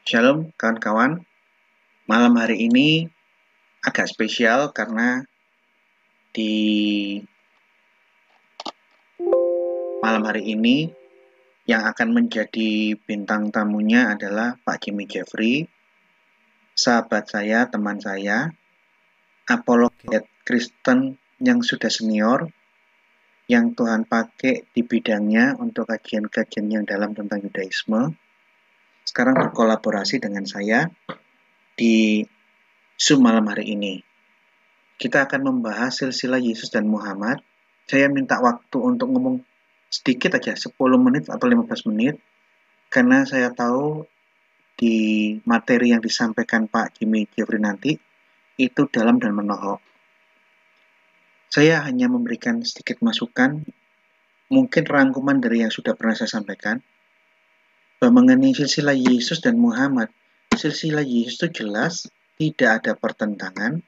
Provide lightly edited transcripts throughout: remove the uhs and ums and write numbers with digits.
Shalom kawan-kawan, malam hari ini agak spesial karena di malam hari ini yang akan menjadi bintang tamunya adalah Pak Jimmy Jeffrey, sahabat saya, teman saya, apologet Kristen yang sudah senior, yang Tuhan pakai di bidangnya untuk kajian-kajian yang dalam tentang Yudaisme. Sekarang berkolaborasi dengan saya di Zoom malam hari ini. Kita akan membahas silsilah Yesus dan Muhammad. Saya minta waktu untuk ngomong sedikit aja, 10 menit atau 15 menit, karena saya tahu di materi yang disampaikan Pak Jimmy Jeffrey nanti, itu dalam dan menohok. Saya hanya memberikan sedikit masukan, mungkin rangkuman dari yang sudah pernah saya sampaikan, bahwa mengenai silsilah Yesus dan Muhammad, silsilah Yesus itu jelas, tidak ada pertentangan.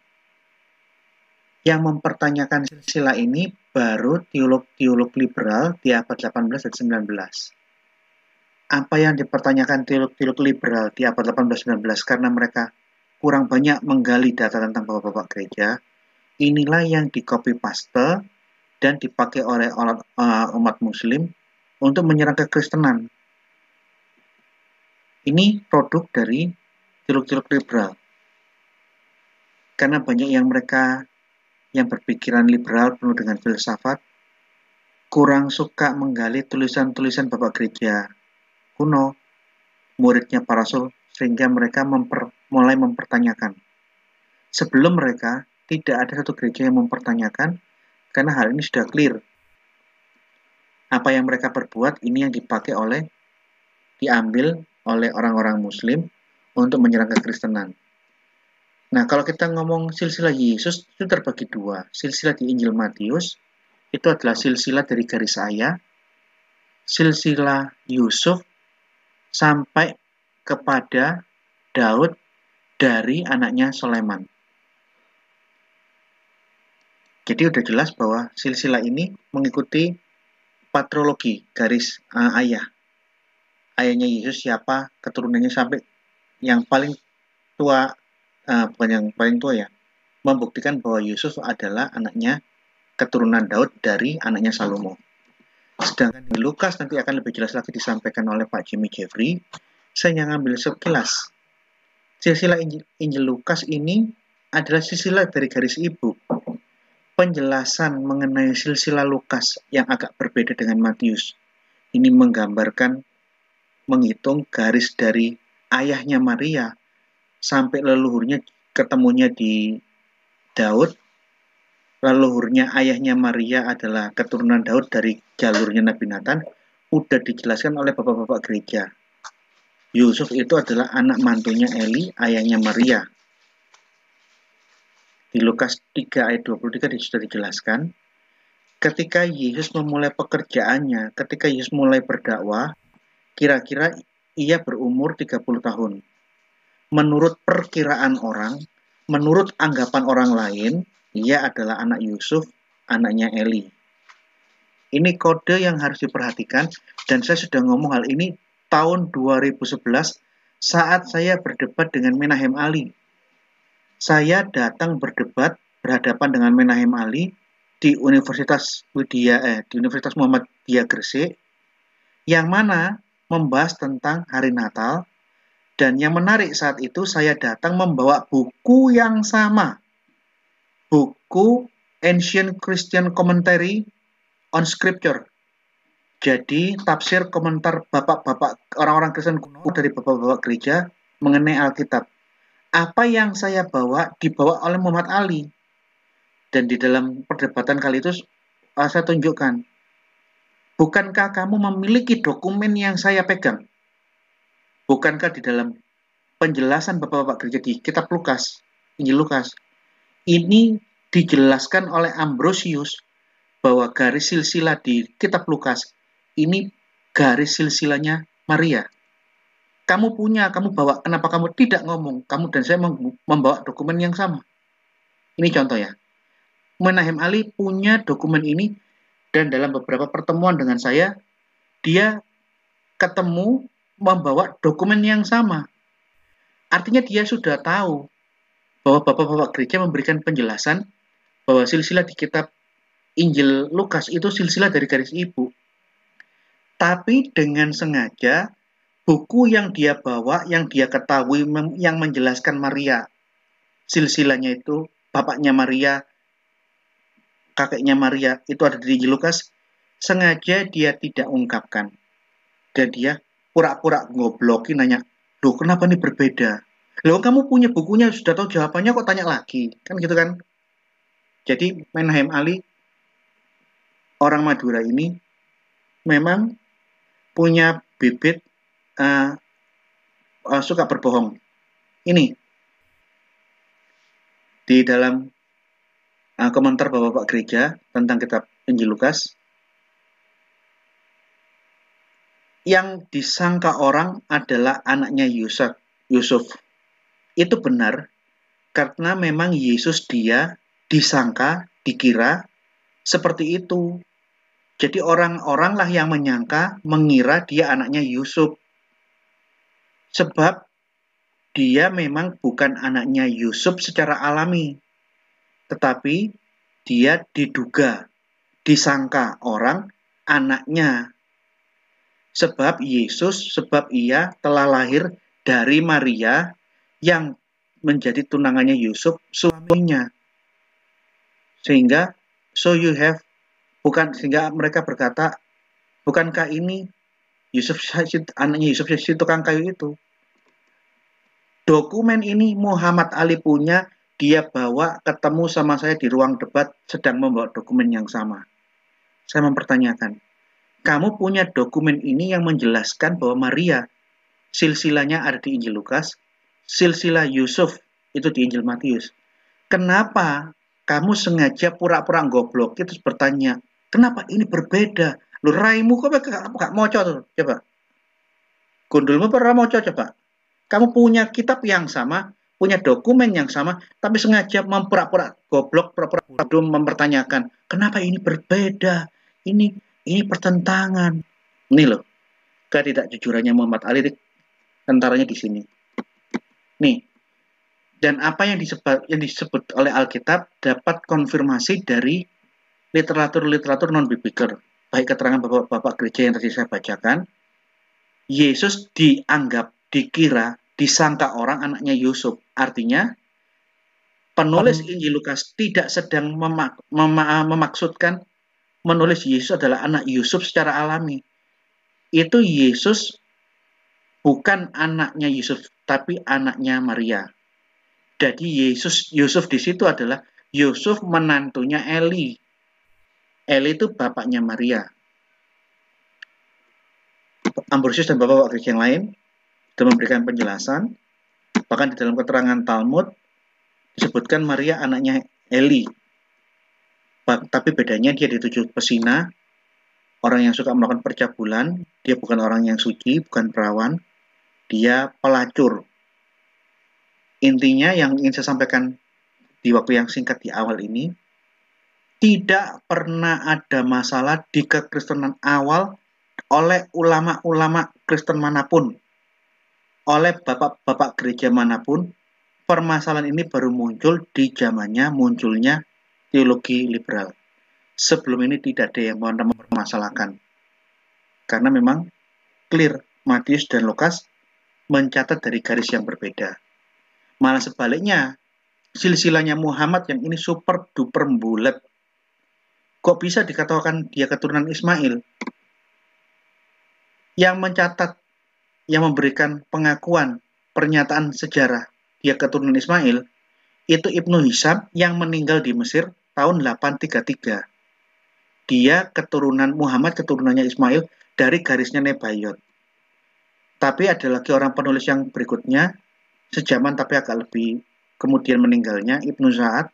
Yang mempertanyakan silsilah ini baru teolog-teolog liberal di abad 18 dan 19. Apa yang dipertanyakan teolog-teolog liberal di abad 18-19 karena mereka kurang banyak menggali data tentang bapak-bapak gereja, inilah yang di-copy paste dan dipakai oleh umat muslim untuk menyerang kekristenan. Ini produk dari teolog-teolog liberal. Karena banyak yang mereka yang berpikiran liberal penuh dengan filsafat, kurang suka menggali tulisan-tulisan bapak gereja kuno, muridnya para rasul, sehingga mereka mulai mempertanyakan. Sebelum mereka, tidak ada satu gereja yang mempertanyakan, karena hal ini sudah clear. Apa yang mereka perbuat, ini yang diambil oleh orang-orang muslim untuk menyerang kekristenan. Nah, kalau kita ngomong silsilah Yesus, itu terbagi dua. Silsilah di Injil Matius, itu adalah silsilah dari garis ayah, silsilah Yusuf, sampai kepada Daud dari anaknya Sulaiman. Jadi udah jelas bahwa silsilah ini mengikuti patrologi garis ayah. Ayahnya Yesus siapa, keturunannya sampai yang paling tua, bukan yang paling tua ya, membuktikan bahwa Yusuf adalah anaknya keturunan Daud dari anaknya Salomo. Sedangkan di Lukas nanti akan lebih jelas lagi disampaikan oleh Pak Jimmy Jeffrey. Saya ngambil sekilas. Silsilah Injil Lukas ini adalah silsilah dari garis ibu. Penjelasan mengenai silsilah Lukas yang agak berbeda dengan Matius. Ini menggambarkan, menghitung garis dari ayahnya Maria sampai leluhurnya ketemunya di Daud. Leluhurnya ayahnya Maria adalah keturunan Daud dari jalurnya Nabi Nathan. Udah dijelaskan oleh bapak-bapak gereja. Yusuf itu adalah anak mantunya Eli, ayahnya Maria. Di Lukas 3 ayat 23 sudah dijelaskan, ketika Yesus memulai pekerjaannya, ketika Yesus mulai berdakwah, kira-kira ia berumur 30 tahun. Menurut perkiraan orang, menurut anggapan orang lain, ia adalah anak Yusuf, anaknya Eli. Ini kode yang harus diperhatikan, dan saya sudah ngomong hal ini tahun 2011 saat saya berdebat dengan Menahem Ali. Saya datang berdebat berhadapan dengan Menahem Ali di Universitas Muhammadiyah Gresik, yang mana membahas tentang hari Natal, dan yang menarik saat itu saya datang membawa buku yang sama, buku Ancient Christian Commentary on Scripture. Jadi tafsir komentar bapak-bapak orang-orang Kristen kuno dari bapak-bapak gereja mengenai Alkitab. Apa yang saya bawa dibawa oleh Muhammad Ali. Dan di dalam perdebatan kali itu saya tunjukkan, bukankah kamu memiliki dokumen yang saya pegang? Bukankah di dalam penjelasan bapak-bapak gereja di kitab Lukas, Injil Lukas, ini dijelaskan oleh Ambrosius bahwa garis silsilah di kitab Lukas ini garis silsilahnya Maria. Kamu punya, kamu bawa, kenapa kamu tidak ngomong? Kamu dan saya membawa dokumen yang sama. Ini contoh ya. Menahem Ali punya dokumen ini, dan dalam beberapa pertemuan dengan saya, dia ketemu membawa dokumen yang sama. Artinya dia sudah tahu bahwa bapak-bapak gereja memberikan penjelasan bahwa silsilah di kitab Injil Lukas itu silsilah dari garis ibu. Tapi dengan sengaja buku yang dia bawa, yang dia ketahui, yang menjelaskan Maria, silsilahnya itu bapaknya Maria, kakeknya Maria, itu ada di Injil Lukas, sengaja dia tidak ungkapkan. Dan dia pura-pura ngoblokin, nanya, loh kenapa ini berbeda? Loh kamu punya bukunya, sudah tahu jawabannya kok tanya lagi? Kan gitu kan? Jadi Menahem Ali, orang Madura ini, memang punya bibit suka berbohong. Ini, di dalam komentar Bapak-Bapak Gereja tentang kitab Injil Lukas, yang disangka orang adalah anaknya Yusuf. Itu benar, karena memang Yesus dia disangka, dikira seperti itu. Jadi orang-orang lah yang menyangka, mengira dia anaknya Yusuf. Sebab dia memang bukan anaknya Yusuf secara alami. Tetapi dia diduga, disangka orang anaknya. Sebab ia telah lahir dari Maria yang menjadi tunangannya Yusuf, suaminya. Sehingga sehingga mereka berkata, bukankah ini anaknya Yusuf si tukang kayu itu? Dokumen ini Muhammad Ali punya, dia bawa ketemu sama saya di ruang debat sedang membawa dokumen yang sama. Saya mempertanyakan, kamu punya dokumen ini yang menjelaskan bahwa Maria silsilahnya ada di Injil Lukas, silsilah Yusuf itu di Injil Matius. Kenapa kamu sengaja pura-pura goblok terus bertanya, kenapa ini berbeda? Lu raimu kok gak moco tuh? Coba. Gundulmu pernah moco coba? Kamu punya kitab yang sama, punya dokumen yang sama, tapi sengaja mempura-pura goblok, pura-pura mempertanyakan, kenapa ini berbeda? Ini pertentangan. Ini loh, ketidakjujurannya Muhammad Ali, tentaranya di sini. Nih, dan apa yang disebut oleh Alkitab dapat konfirmasi dari literatur non-biblical. Baik keterangan Bapak gereja yang tadi saya bacakan, Yesus dianggap, dikira, disangka orang anaknya Yusuf. Artinya, penulis Injil Lukas tidak sedang memaksudkan menulis Yesus adalah anak Yusuf secara alami. Itu Yesus bukan anaknya Yusuf, tapi anaknya Maria. Jadi Yusuf di situ adalah Yusuf menantunya Eli. Eli itu bapaknya Maria. Ambrosius dan bapak-bapak gereja yang lain sudah memberikan penjelasan. Bahkan di dalam keterangan Talmud disebutkan Maria anaknya Eli. Tapi bedanya dia dituju pesina, orang yang suka melakukan percabulan. Dia bukan orang yang suci, bukan perawan. Dia pelacur. Intinya yang ingin saya sampaikan di waktu yang singkat di awal ini, tidak pernah ada masalah di kekristenan awal oleh ulama-ulama Kristen manapun, oleh bapak-bapak gereja manapun. Permasalahan ini baru muncul di zamannya munculnya teologi liberal. Sebelum ini tidak ada yang mau mempermasalahkan. Karena memang clear, Matius dan Lukas mencatat dari garis yang berbeda. Malah sebaliknya, silsilahnya Muhammad yang ini super duper bulat. Kok bisa dikatakan dia keturunan Ismail? Yang mencatat, yang memberikan pengakuan, pernyataan sejarah dia keturunan Ismail, itu Ibnu Hisham yang meninggal di Mesir tahun 833. Dia keturunan Muhammad, keturunannya Ismail dari garisnya Nebayot. Tapi ada lagi orang penulis yang berikutnya, sejaman tapi agak lebih kemudian meninggalnya, Ibnu Sa'ad.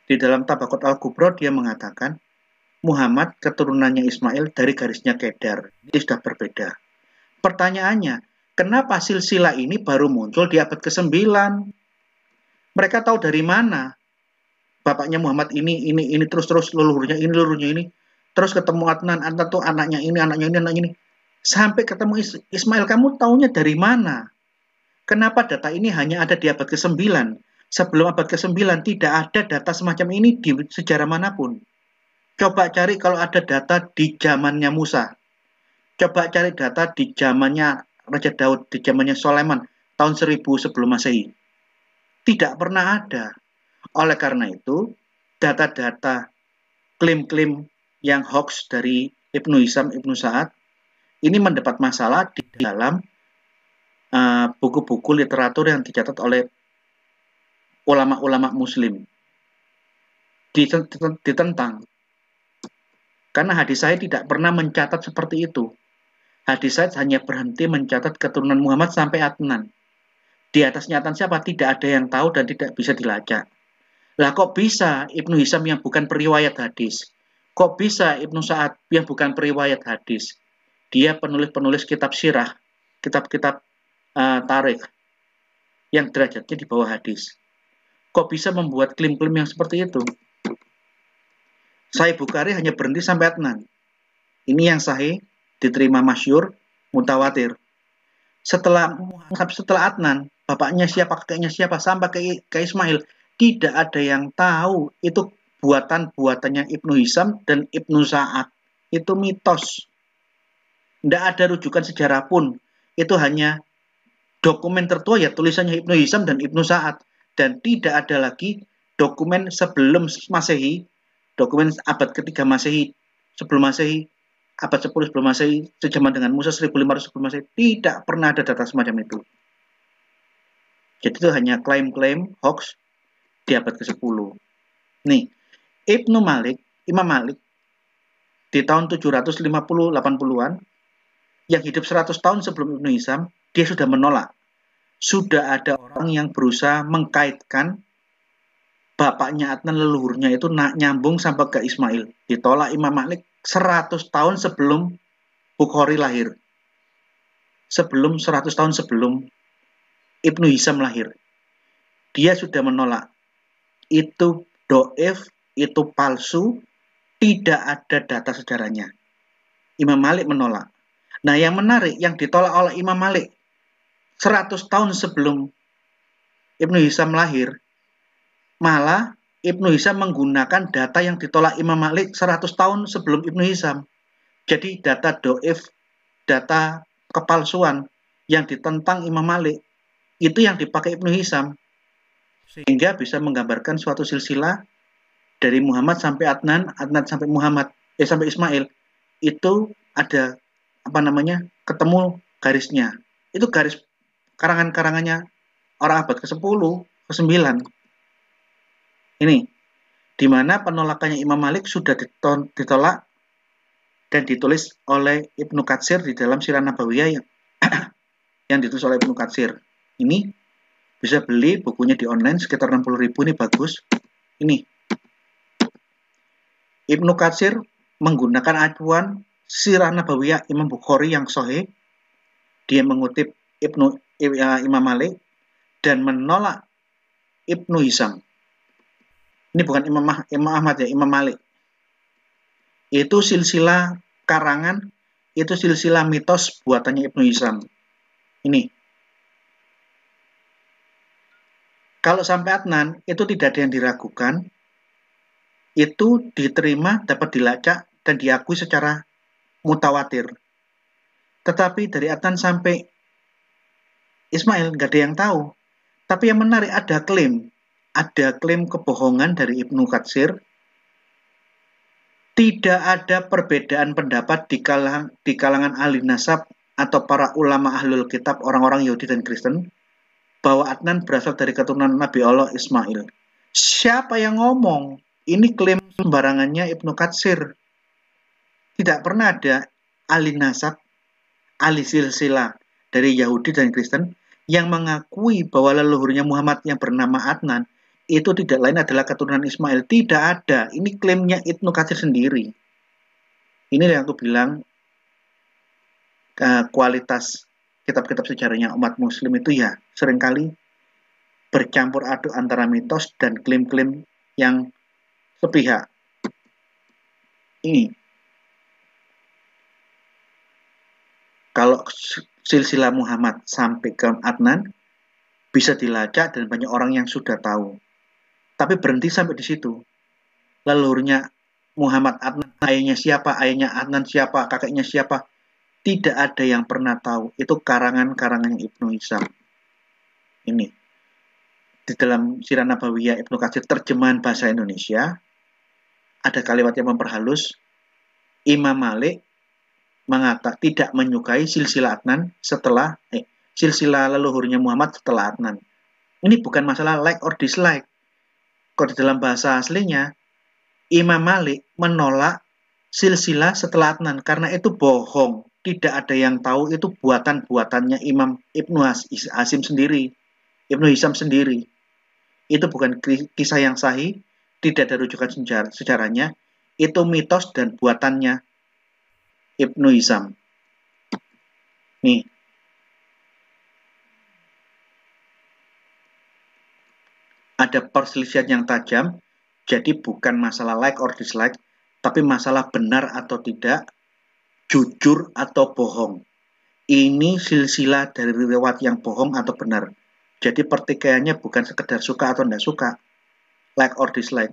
Di dalam Tabaqat Al-Kubra dia mengatakan, Muhammad keturunannya Ismail dari garisnya Kedar. Ini sudah berbeda. Pertanyaannya, kenapa silsilah ini baru muncul di abad ke-9? Mereka tahu dari mana? Bapaknya Muhammad ini terus leluhurnya ini. Terus ketemu Adnan tuh anaknya ini. Sampai ketemu Ismail, kamu taunya dari mana? Kenapa data ini hanya ada di abad ke-9? Sebelum abad ke-9 tidak ada data semacam ini di sejarah manapun. Coba cari kalau ada data di zamannya Musa. Coba cari data di zamannya Raja Daud, di zamannya Sulaiman, tahun 1000 sebelum Masehi. Tidak pernah ada. Oleh karena itu, data-data klaim-klaim yang hoax dari Ibnu Hisham, Ibnu Sa'ad, ini mendapat masalah di dalam buku-buku literatur yang dicatat oleh ulama-ulama muslim. Ditentang. Karena hadis saya tidak pernah mencatat seperti itu. Hadis saya hanya berhenti mencatat keturunan Muhammad sampai Adnan. Di atasnya Adnan siapa? Tidak ada yang tahu dan tidak bisa dilacak. Lah kok bisa Ibnu Hisham yang bukan periwayat hadis? Kok bisa Ibnu Sa'ad yang bukan periwayat hadis? Dia penulis-penulis kitab sirah, kitab-kitab tarikh yang derajatnya di bawah hadis. Kok bisa membuat klaim-klaim yang seperti itu? Sahih Bukhari hanya berhenti sampai Adnan. Ini yang sahih, diterima masyhur, mutawatir. Setelah Adnan, bapaknya siapa, kakeknya siapa, sampai ke Ismail, tidak ada yang tahu itu buatan-buatannya Ibnu Hisham dan Ibnu Sa'ad. Itu mitos. Tidak ada rujukan sejarah pun. Itu hanya dokumen tertua ya tulisannya Ibnu Hisham dan Ibnu Sa'ad. Dan tidak ada lagi dokumen sebelum Masehi, dokumen abad ketiga Masehi, sebelum Masehi, abad 10 sebelum Masehi, sejaman dengan Musa 1500 sebelum Masehi, tidak pernah ada data semacam itu. Jadi itu hanya klaim-klaim hoax di abad ke-10. Nih, Imam Malik di tahun 750-80-an yang hidup 100 tahun sebelum Ibnu Hisham, dia sudah menolak. Sudah ada orang yang berusaha mengkaitkan bapaknya Adnan, leluhurnya itu nyambung sampai ke Ismail. Ditolak Imam Malik 100 tahun sebelum Bukhari lahir. Sebelum 100 tahun sebelum Ibnu Hisham lahir. Dia sudah menolak. Itu do'if, itu palsu, tidak ada data sejarahnya. Imam Malik menolak. Nah, yang menarik, yang ditolak oleh Imam Malik 100 tahun sebelum Ibnu Hisham lahir, malah Ibnu Hisham menggunakan data yang ditolak Imam Malik 100 tahun sebelum Ibnu Hisham. Jadi data do'if, data kepalsuan yang ditentang Imam Malik, itu yang dipakai Ibnu Hisham. Sehingga bisa menggambarkan suatu silsilah dari Muhammad sampai Adnan, Adnan sampai Muhammad, sampai Ismail. Itu ada ketemu garisnya. Itu garis karangan-karangannya orang abad ke-10, ke-9. Ini di mana penolakannya Imam Malik sudah ditolak dan ditulis oleh Ibnu Katsir di dalam Sirah Nabawiyah yang ditulis oleh Ibnu Katsir. Ini bisa beli bukunya di online sekitar 60.000, ini bagus. Ini Ibnu Katsir menggunakan acuan Sirah Nabawiyah Imam Bukhari yang sahih. Dia mengutip Imam Malik dan menolak Ibnu Hisham. Ini bukan Imam Ahmad ya, Imam Malik. Itu silsilah karangan, itu silsilah mitos buatannya Ibnu Hisham. Ini. Kalau sampai Adnan, itu tidak ada yang diragukan. Itu diterima, dapat dilacak, dan diakui secara mutawatir. Tetapi dari Adnan sampai Ismail nggak ada yang tahu. Tapi yang menarik ada klaim kebohongan dari Ibnu Katsir. Tidak ada perbedaan pendapat di kalangan ahli nasab atau para ulama ahlul kitab, orang-orang Yahudi dan Kristen, bahwa Adnan berasal dari keturunan Nabi Allah Ismail. Siapa yang ngomong? Ini klaim sembarangannya Ibnu Katsir. Tidak pernah ada ahli nasab, ahli silsilah dari Yahudi dan Kristen yang mengakui bahwa leluhurnya Muhammad yang bernama Adnan itu tidak lain adalah keturunan Ismail. Tidak ada. Ini klaimnya Ibnu Katsir sendiri. Ini yang aku bilang kualitas kitab-kitab sejarahnya umat muslim itu ya seringkali bercampur aduk antara mitos dan klaim-klaim yang sepihak. Ini kalau silsilah Muhammad sampai ke Adnan, bisa dilacak dan banyak orang yang sudah tahu. Tapi berhenti sampai di situ. Leluhurnya Muhammad Adnan, ayahnya Adnan siapa, kakeknya siapa, tidak ada yang pernah tahu. Itu karangan-karangan Ibnu Hisham. Ini di dalam Sirah Nabawiyah Ibnu Katsir terjemahan bahasa Indonesia ada kalimat yang memperhalus. Imam Malik tidak menyukai silsilah Adnan silsilah leluhurnya Muhammad setelah Adnan. Ini bukan masalah like or dislike. Kalau di dalam bahasa aslinya, Imam Malik menolak silsilah setelah Adnan karena itu bohong. Tidak ada yang tahu, itu buatan-buatannya Imam Ibnu Hasim sendiri, Ibnu Hisham sendiri. Itu bukan kisah yang sahih, tidak ada rujukan sejarahnya. Itu mitos dan buatannya Ibnu Hisham. Nih, ada perselisihan yang tajam, jadi bukan masalah like or dislike, tapi masalah benar atau tidak, jujur atau bohong. Ini silsilah dari riwayat yang bohong atau benar. Jadi pertikaiannya bukan sekedar suka atau tidak suka, like or dislike,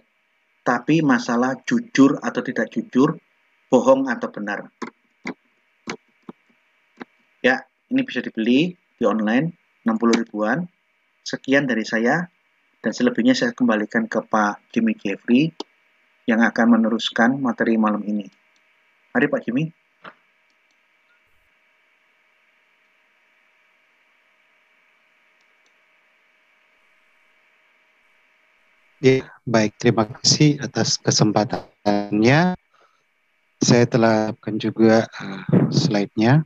tapi masalah jujur atau tidak jujur, bohong atau benar. Ya, ini bisa dibeli di online, 60 ribuan. Sekian dari saya. Dan selebihnya saya kembalikan ke Pak Jimmy Jeffrey yang akan meneruskan materi malam ini. Mari Pak Jimmy. Ya, baik. Terima kasih atas kesempatannya. Saya telah siapkan juga slide-nya.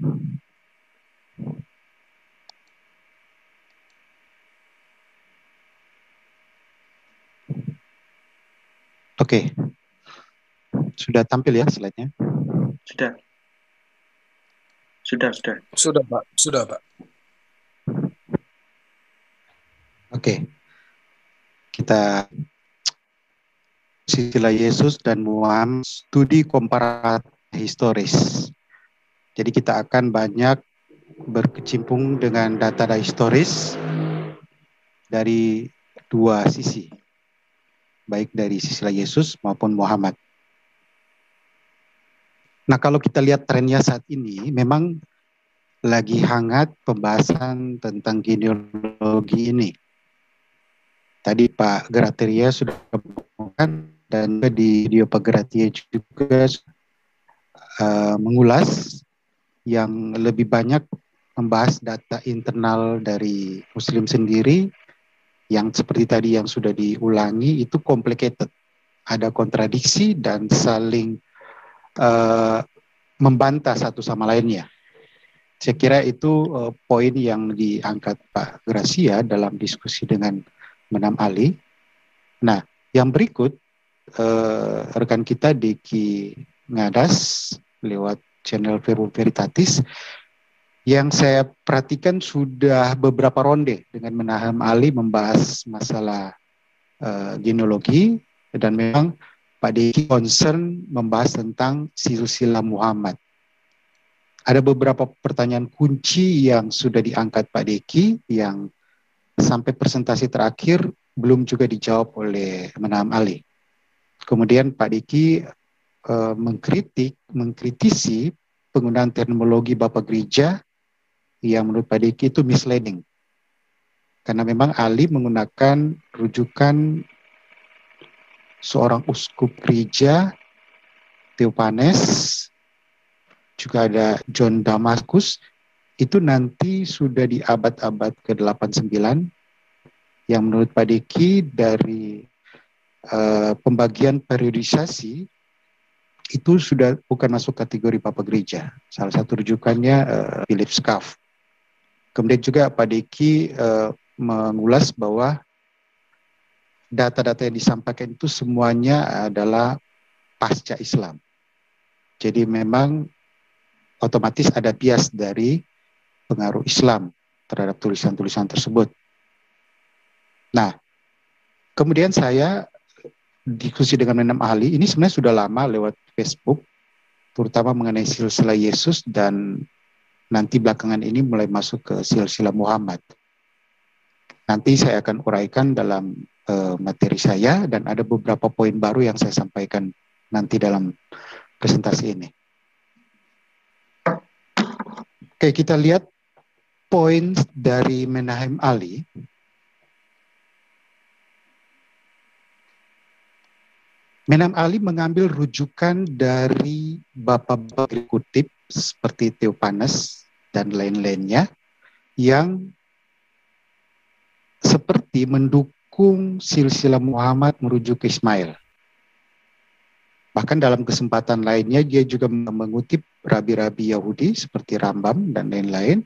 Oke. Sudah tampil ya slide-nya? Sudah. Sudah, Pak. Oke. Kita silsilah Yesus dan Muhammad, studi komparatif historis. Jadi kita akan banyak berkecimpung dengan data historis dari dua sisi, baik dari silsilah Yesus maupun Muhammad. Nah, kalau kita lihat trennya saat ini, memang lagi hangat pembahasan tentang genealogi ini. Tadi Pak Grateria sudah mengatakan, dan di video Pak Grateria juga mengulas yang lebih banyak membahas data internal dari Muslim sendiri, yang seperti tadi yang sudah diulangi, itu complicated. Ada kontradiksi dan saling membantah satu sama lainnya. Saya kira itu poin yang diangkat Pak Gracia dalam diskusi dengan Menam Ali. Nah, yang berikut rekan kita Diki Ngadas lewat channel Verbum Veritatis yang saya perhatikan sudah beberapa ronde dengan Menam Ali membahas masalah genealogi, dan memang Pak Diki concern membahas tentang silsilah Muhammad. Ada beberapa pertanyaan kunci yang sudah diangkat Pak Diki yang sampai presentasi terakhir belum juga dijawab oleh Menam Ali. Kemudian Pak Diki mengkritisi penggunaan terminologi Bapak Gereja yang menurut Pak Diki itu misleading. Karena memang Ali menggunakan rujukan seorang uskup gereja, Theophanes, juga ada John Damascus, itu nanti sudah di abad-abad ke-89, yang menurut Pak Diki dari pembagian periodisasi itu sudah bukan masuk kategori Bapak Gereja. Salah satu rujukannya Philip Scaff. Kemudian juga Pak Diki mengulas bahwa data-data yang disampaikan itu semuanya adalah pasca Islam. Jadi memang otomatis ada bias dari pengaruh Islam terhadap tulisan-tulisan tersebut. Nah, kemudian saya diskusi dengan Menam ahli, ini sebenarnya sudah lama lewat Facebook, terutama mengenai silsilah Yesus, dan nanti belakangan ini mulai masuk ke silsilah Muhammad. Nanti saya akan uraikan dalam materi saya, dan ada beberapa poin baru yang saya sampaikan nanti dalam presentasi ini. Oke, kita lihat poin dari Menahem Ali. Menahem Ali mengambil rujukan dari bapak-bapak kutip seperti Theophanes dan lain-lainnya yang seperti mendukung silsilah Muhammad merujuk ke Ismail. Bahkan dalam kesempatan lainnya dia juga mengutip rabi-rabi Yahudi seperti Rambam dan lain-lain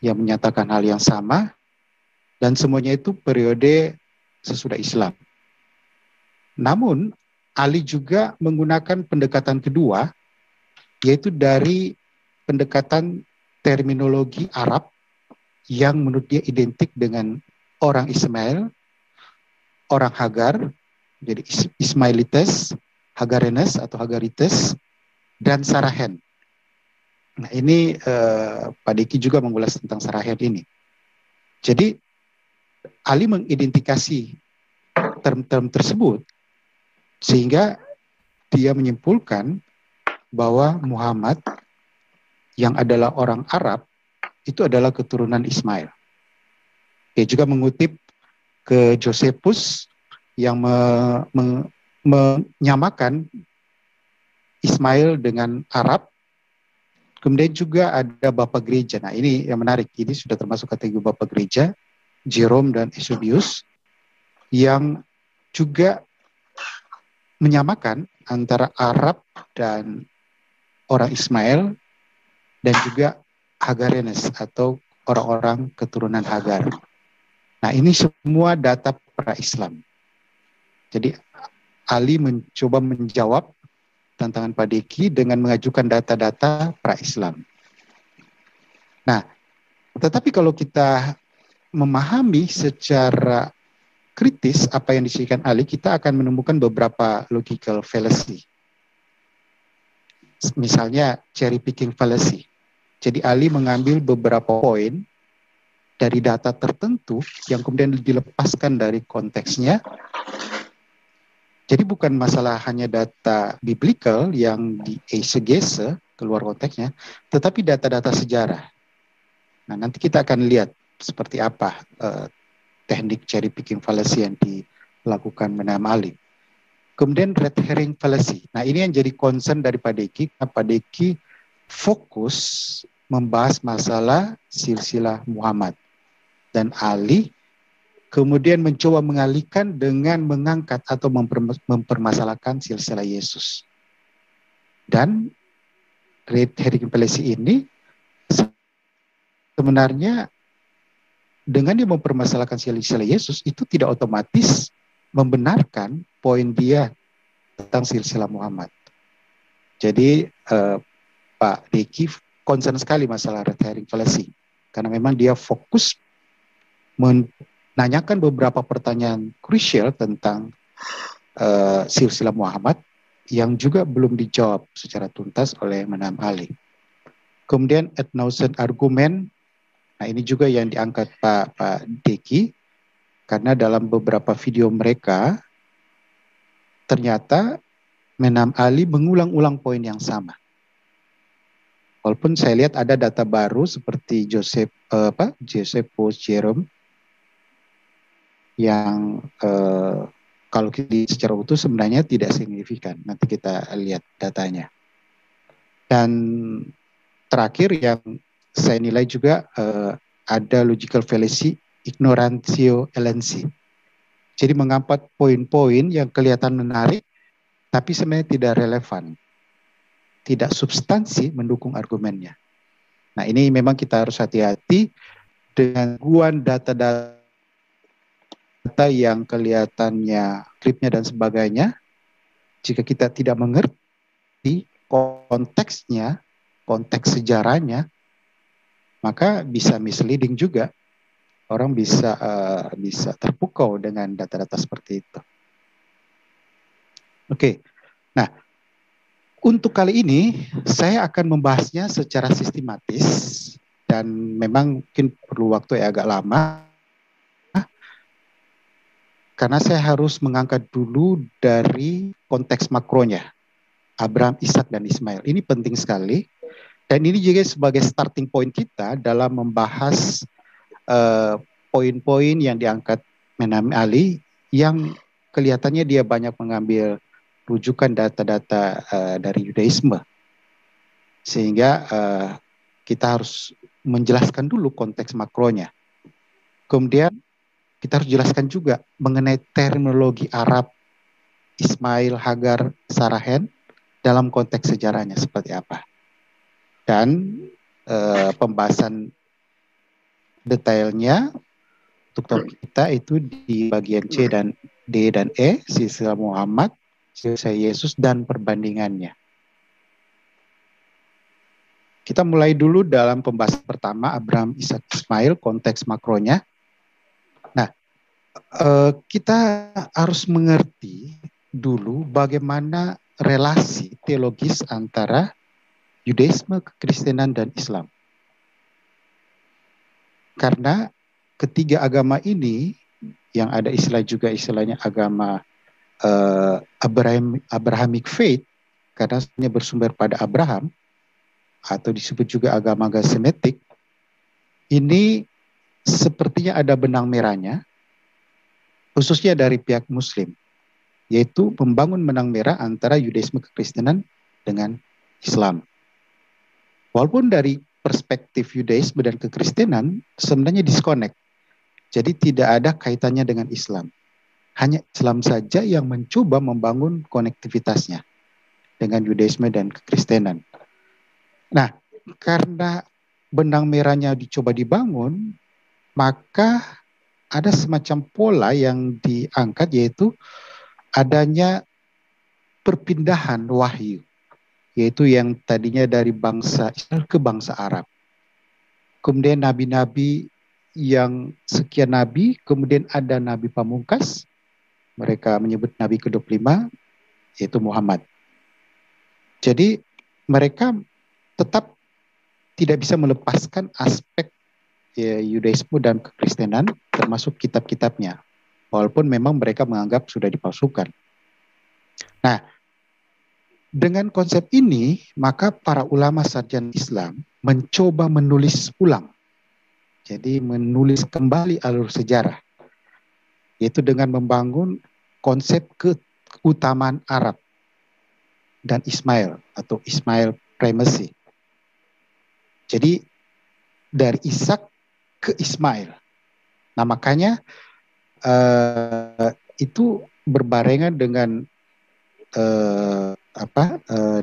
yang menyatakan hal yang sama, dan semuanya itu periode sesudah Islam. Namun Ali juga menggunakan pendekatan kedua, yaitu dari pendekatan terminologi Arab yang menurut dia identik dengan orang Ismail, orang Hagar, jadi Ismailites, Hagarenes atau Hagarites, dan Sarahen. Nah ini Pak Diki juga mengulas tentang Sarahen ini. Jadi Ali mengidentifikasi term-term tersebut sehingga dia menyimpulkan bahwa Muhammad yang adalah orang Arab itu adalah keturunan Ismail. Dia juga mengutip ke Josephus yang menyamakan Ismail dengan Arab. Kemudian juga ada Bapak Gereja. Nah ini yang menarik, ini sudah termasuk kategori Bapak Gereja, Jerome dan Eusebius, yang juga menyamakan antara Arab dan orang Ismail, dan juga Hagarenes atau orang-orang keturunan Hagar. Nah ini semua data pra-Islam. Jadi Ali mencoba menjawab tantangan Pak Diki dengan mengajukan data-data pra-Islam. Nah, tetapi kalau kita memahami secara kritis apa yang disebutkan Ali, kita akan menemukan beberapa logical fallacy. Misalnya cherry picking fallacy. Jadi Ali mengambil beberapa poin dari data tertentu yang kemudian dilepaskan dari konteksnya. Jadi bukan masalah hanya data biblical yang diexegese keluar konteksnya, tetapi data-data sejarah. Nah, nanti kita akan lihat seperti apa teknik cherry picking fallacy yang dilakukan Menahem Ali. Kemudian red herring fallacy. Nah, ini yang jadi concern dari Pak Diki. Pak Diki fokus membahas masalah silsilah Muhammad. Dan Ali kemudian mencoba mengalihkan dengan mengangkat atau mempermasalahkan silsilah Yesus. Dan red herring fallacy ini sebenarnya dengan dia mempermasalahkan silsilah Yesus itu tidak otomatis membenarkan poin dia tentang silsilah Muhammad. Jadi Pak Diki concern sekali masalah red herring fallacy karena memang dia fokus menanyakan beberapa pertanyaan krusial tentang silsilah Muhammad yang juga belum dijawab secara tuntas oleh Menahem Ali. Kemudian ad nauseam argumen, nah ini juga yang diangkat Pak Diki, karena dalam beberapa video mereka ternyata Menahem Ali mengulang-ulang poin yang sama. Walaupun saya lihat ada data baru seperti Josephus, Jerome, yang kalau kita secara utuh sebenarnya tidak signifikan. Nanti kita lihat datanya. Dan terakhir yang saya nilai juga ada logical fallacy, ignorantio elensi. Jadi mengangkat poin-poin yang kelihatan menarik, tapi sebenarnya tidak relevan. Tidak substansi mendukung argumennya. Nah ini memang kita harus hati-hati dengan gangguan data-data yang kelihatannya klipnya dan sebagainya. Jika kita tidak mengerti konteksnya, konteks sejarahnya, maka bisa misleading juga. Orang bisa terpukau dengan data-data seperti itu. Oke. Nah, untuk kali ini saya akan membahasnya secara sistematis dan memang mungkin perlu waktu yang agak lama. karena saya harus mengangkat dulu dari konteks makronya, Abraham, Ishak, dan Ismail. Ini penting sekali, dan ini juga sebagai starting point kita dalam membahas poin-poin yang diangkat Menam Ali, yang kelihatannya dia banyak mengambil rujukan data-data dari Yudaisme, sehingga kita harus menjelaskan dulu konteks makronya. Kemudian kita harus jelaskan juga mengenai terminologi Arab, Ismail, Hagar, Sarahen dalam konteks sejarahnya seperti apa. Dan pembahasan detailnya untuk topik kita itu di bagian C dan D dan E, silsilah Muhammad, silsilah Yesus, dan perbandingannya. Kita mulai dulu dalam pembahasan pertama, Abraham, Ishak, Ismail, konteks makronya. Nah, kita harus mengerti dulu bagaimana relasi teologis antara Yudaisme, Kekristenan, dan Islam. Karena ketiga agama ini, yang ada istilah juga istilahnya agama Abrahamic faith, karena bersumber pada Abraham, atau disebut juga agama Semitik, ini sepertinya ada benang merahnya, khususnya dari pihak Muslim, yaitu membangun benang merah antara Yudaisme, Kekristenan dengan Islam. Walaupun dari perspektif Yudaisme dan Kekristenan sebenarnya disconnect, jadi tidak ada kaitannya dengan Islam. Hanya Islam saja yang mencoba membangun konektivitasnya dengan Yudaisme dan Kekristenan. Nah, karena benang merahnya dicoba dibangun, maka ada semacam pola yang diangkat, yaitu adanya perpindahan wahyu, yaitu yang tadinya dari bangsa Israel ke bangsa Arab. Kemudian nabi-nabi yang sekian nabi, kemudian ada nabi pamungkas, mereka menyebut nabi ke-25, yaitu Muhammad. Jadi mereka tetap tidak bisa melepaskan aspek Yudaisme dan Kekristenan, termasuk kitab-kitabnya, walaupun memang mereka menganggap sudah dipalsukan. Nah, dengan konsep ini, maka para ulama sarjana Islam mencoba menulis ulang, jadi menulis kembali alur sejarah, yaitu dengan membangun konsep keutamaan Arab dan Ismail atau Ismail primacy. Jadi dari Ishak ke Ismail. Nah, makanya itu berbarengan dengan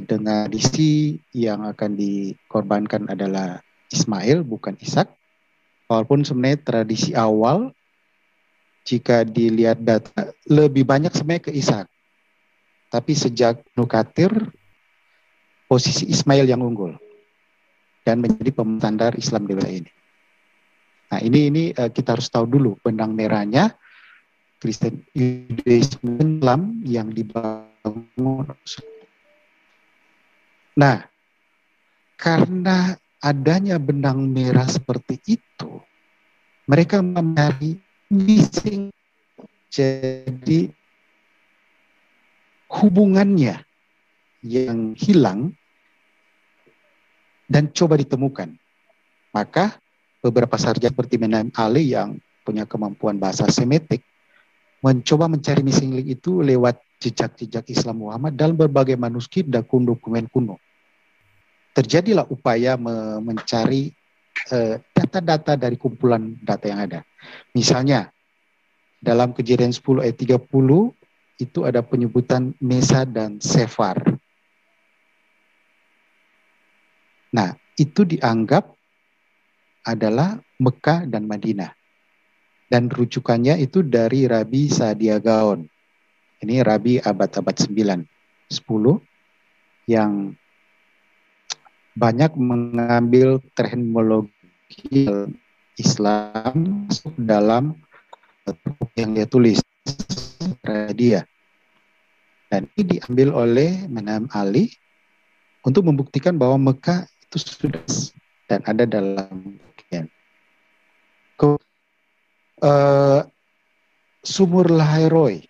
dengan tradisi yang akan dikorbankan adalah Ismail, bukan Ishak. Walaupun sebenarnya tradisi awal, jika dilihat data, lebih banyak sebenarnya ke Ishak. Tapi sejak Nukatir, posisi Ismail yang unggul dan menjadi pemstandar Islam di wilayah ini. Nah, ini kita harus tahu dulu benang merahnya Kristen Yudaisme Islam yang dibangun. Nah, karena adanya benang merah seperti itu, mereka mencari missing, jadi hubungannya yang hilang dan coba ditemukan. Maka beberapa sarjana seperti Menam Ali yang punya kemampuan bahasa Semitik mencoba mencari missing link itu lewat jejak-jejak Islam Muhammad dalam berbagai manuskrip dan dokumen kuno. Terjadilah upaya mencari data-data dari kumpulan data yang ada. Misalnya dalam Kejadian 10 ayat 30 itu ada penyebutan Mesa dan Sefar. Nah, itu dianggap adalah Mekah dan Madinah. Dan rujukannya itu dari Rabi Saadia Gaon. Ini Rabi abad-abad 9, 10 yang banyak mengambil terminologi Islam dalam yang dia tulis dia. Dan ini diambil oleh Menam Ali untuk membuktikan bahwa Mekah itu sudah dan ada dalam bagian. sumur Lahairoi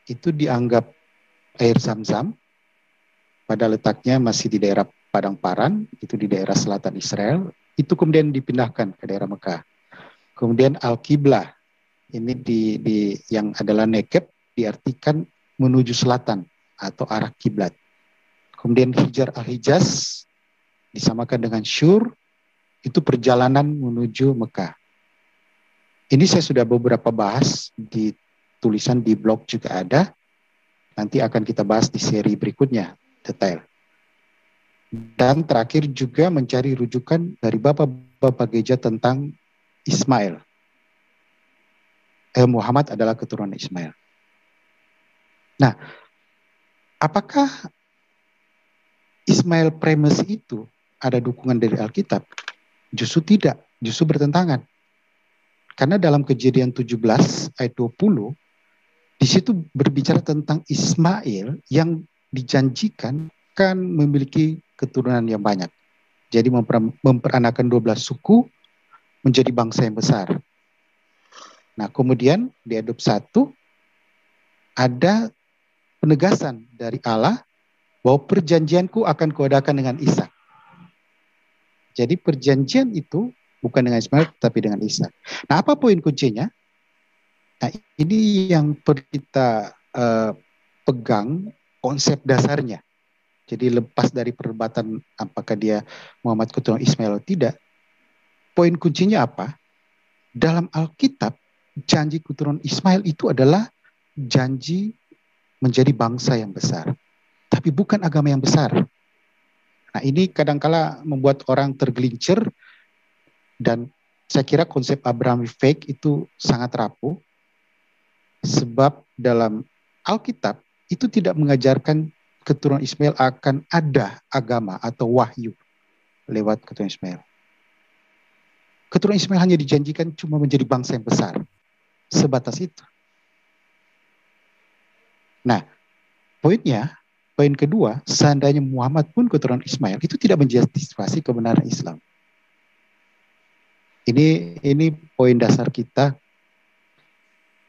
itu dianggap air Zam-Zam, pada letaknya masih di daerah Padang Paran, itu di daerah selatan Israel, itu kemudian dipindahkan ke daerah Mekah. Kemudian Al-Qiblah, ini di yang adalah Nekeb, diartikan menuju selatan atau arah kiblat. Kemudian Hijar al-Hijaz disamakan dengan Syur, itu perjalanan menuju Mekah. Ini saya sudah beberapa bahas di tulisan di blog juga ada. Nanti akan kita bahas di seri berikutnya detail. Dan terakhir juga mencari rujukan dari bapak-bapak gereja tentang Ismail. Muhammad adalah keturunan Ismail. Nah, apakah Ismail premise itu ada dukungan dari Alkitab? Justru tidak, justru bertentangan. Karena dalam Kejadian 17 ayat 20, di situ berbicara tentang Ismail yang dijanjikan akan memiliki keturunan yang banyak. Jadi memperanakan 12 suku menjadi bangsa yang besar. Nah, kemudian di Ayub 1 ada penegasan dari Allah bahwa perjanjianku akan kuadakan dengan Ishak. Jadi perjanjian itu bukan dengan Ismail tapi dengan Ishak. Nah, apa poin kuncinya? Nah, ini yang perlu kita pegang konsep dasarnya. Jadi lepas dari perdebatan apakah dia Muhammad keturunan Ismail atau tidak, poin kuncinya apa? Dalam Alkitab, janji keturunan Ismail itu adalah janji menjadi bangsa yang besar. Tapi bukan agama yang besar. Nah, ini kadangkala membuat orang tergelincir, dan saya kira konsep Abraham fake itu sangat rapuh, sebab dalam Alkitab itu tidak mengajarkan keturunan Ismail akan ada agama atau wahyu lewat keturunan Ismail. Keturunan Ismail hanya dijanjikan cuma menjadi bangsa yang besar. Sebatas itu. Nah, poin kedua, seandainya Muhammad pun keturunan Ismail, itu tidak menjustifikasi kebenaran Islam. Ini poin dasar kita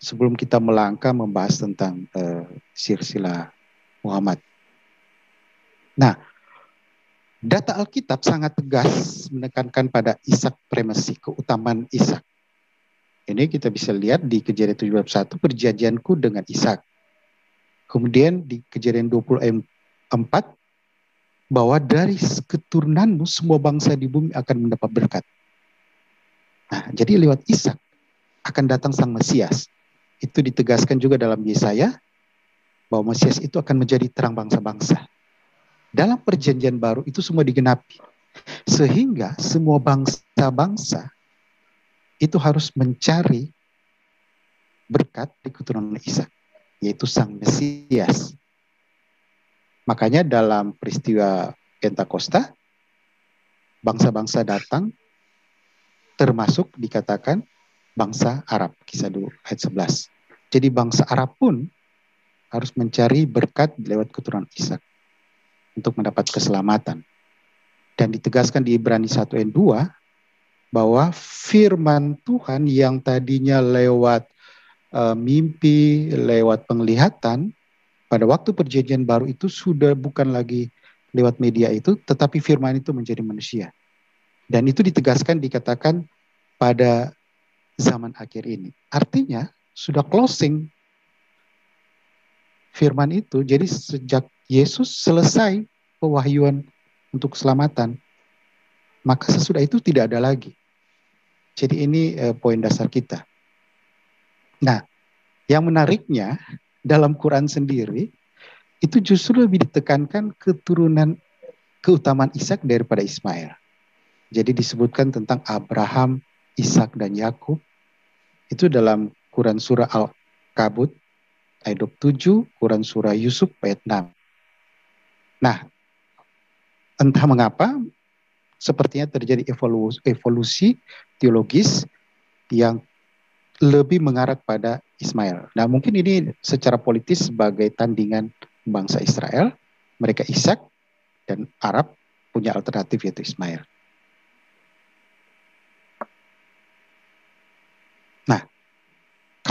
sebelum kita melangkah membahas tentang silsilah Muhammad. Nah, data Alkitab sangat tegas menekankan pada Ishak premise, keutamaan Ishak. Ini kita bisa lihat di Kejadian 17:1, perjanjianku dengan Ishak. Kemudian di Kejadian 20:4, bahwa dari keturunanmu semua bangsa di bumi akan mendapat berkat. Nah, jadi lewat Ishak akan datang Sang Mesias. Itu ditegaskan juga dalam Yesaya, bahwa Mesias itu akan menjadi terang bangsa-bangsa. Dalam perjanjian baru itu semua digenapi. Sehingga semua bangsa-bangsa itu harus mencari berkat di keturunan Ishak, yaitu Sang Mesias. Makanya dalam peristiwa Pentakosta, bangsa-bangsa datang, termasuk dikatakan bangsa Arab, Kisah 2 ayat 11. Jadi bangsa Arab pun harus mencari berkat lewat keturunan Ishak untuk mendapat keselamatan. Dan ditegaskan di Ibrani 1 ayat 2, bahwa firman Tuhan yang tadinya lewat mimpi, lewat penglihatan, pada waktu perjanjian baru itu sudah bukan lagi lewat media itu, tetapi firman itu menjadi manusia. Dan itu ditegaskan, dikatakan pada zaman akhir ini. Artinya sudah closing firman itu. Jadi sejak Yesus selesai pewahyuan untuk keselamatan, maka sesudah itu tidak ada lagi. Jadi ini poin dasar kita. Nah, yang menariknya dalam Quran sendiri itu justru lebih ditekankan keutamaan Ishak daripada Ismail. Jadi disebutkan tentang Abraham, Ishak dan Yakub itu dalam Quran surah Al-Kabut ayat 27, Quran surah Yusuf ayat 6. Nah, entah mengapa sepertinya terjadi evolusi teologis yang lebih mengarah pada Ismail. Nah, mungkin ini secara politis sebagai tandingan bangsa Israel, mereka Ishak, dan Arab punya alternatif yaitu Ismail. Nah,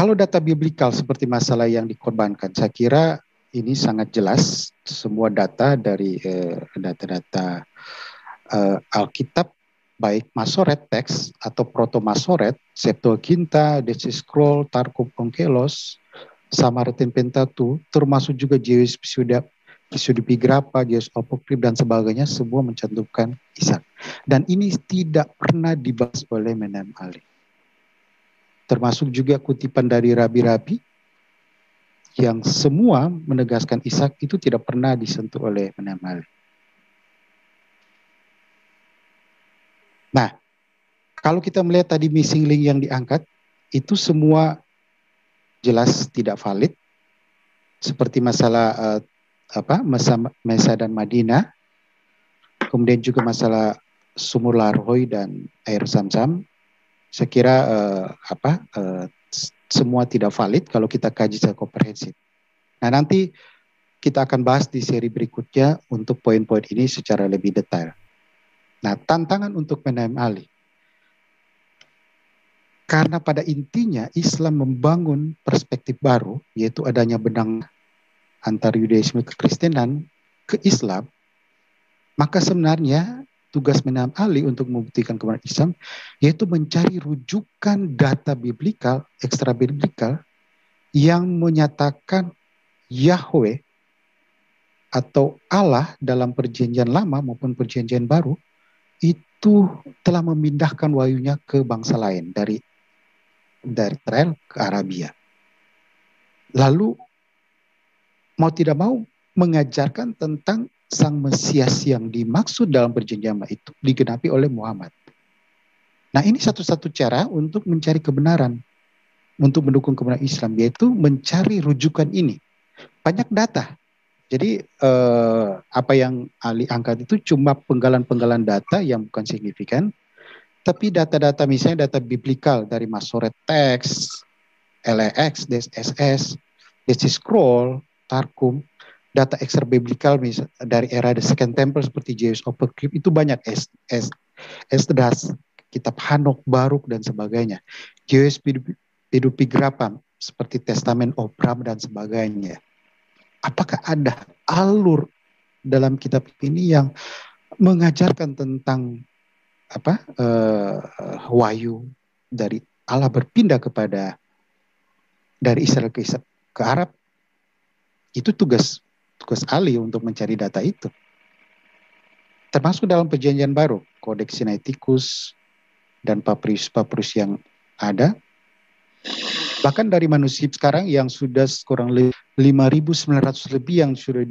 Kalau data biblikal seperti masalah yang dikorbankan, saya kira ini sangat jelas semua data dari data-data Alkitab, baik Masoret teks atau Proto Masoret, Septuaginta, Dead Sea Scroll, Targum Onkelos, Samaritan Pentateuch, termasuk juga Pseudepigrapha, Geos Apokryph dan sebagainya, semua mencantumkan Ishak. Dan ini tidak pernah dibahas oleh Menahem Ali. Termasuk juga kutipan dari rabi-rabi yang semua menegaskan Ishak itu tidak pernah disentuh oleh Menahem Ali. Nah, kalau kita melihat tadi missing link yang diangkat, itu semua jelas tidak valid. Seperti masalah Mesa dan Madinah, kemudian juga masalah sumur Larhoi dan air Zam-Zam. Saya kira semua tidak valid kalau kita kaji secara komprehensif. Nah, nanti kita akan bahas di seri berikutnya untuk poin-poin ini secara lebih detail. Nah, tantangan untuk Menahem Ali, karena pada intinya Islam membangun perspektif baru, yaitu adanya benang antara Yudaisme ke Kristenan ke Islam, maka sebenarnya tugas Menahem Ali untuk membuktikan kebenaran Islam yaitu mencari rujukan data biblikal, ekstra biblikal yang menyatakan Yahweh atau Allah dalam perjanjian lama maupun perjanjian baru itu telah memindahkan wahyunya ke bangsa lain dari Israel ke Arabia. Lalu mau tidak mau mengajarkan tentang Sang Mesias yang dimaksud dalam perjanjian lama itu digenapi oleh Muhammad. Nah, ini satu-satu cara untuk mencari kebenaran, untuk mendukung kebenaran Islam, yaitu mencari rujukan ini. Banyak data. Jadi apa yang Ali angkat itu cuma penggalan-penggalan data yang bukan signifikan, tapi data-data misalnya data biblikal dari Masoret Text, LEX, DSS, Dead Sea Scroll, Targum, data ekstra biblikal dari era The Second Temple seperti Geos Apokryph itu banyak, Esdras, kitab Hanok, Baruk dan sebagainya. Geos Pseudepigrapha seperti Testament Obram dan sebagainya. Apakah ada alur dalam kitab ini yang mengajarkan tentang wahyu dari Allah berpindah kepada dari Israel ke Arab? Itu tugas Ali untuk mencari data itu. Termasuk dalam perjanjian baru, Codex Sinaiticus dan papyrus yang ada. Bahkan dari manuskrip sekarang yang sudah kurang lebih 5.900 lebih yang sudah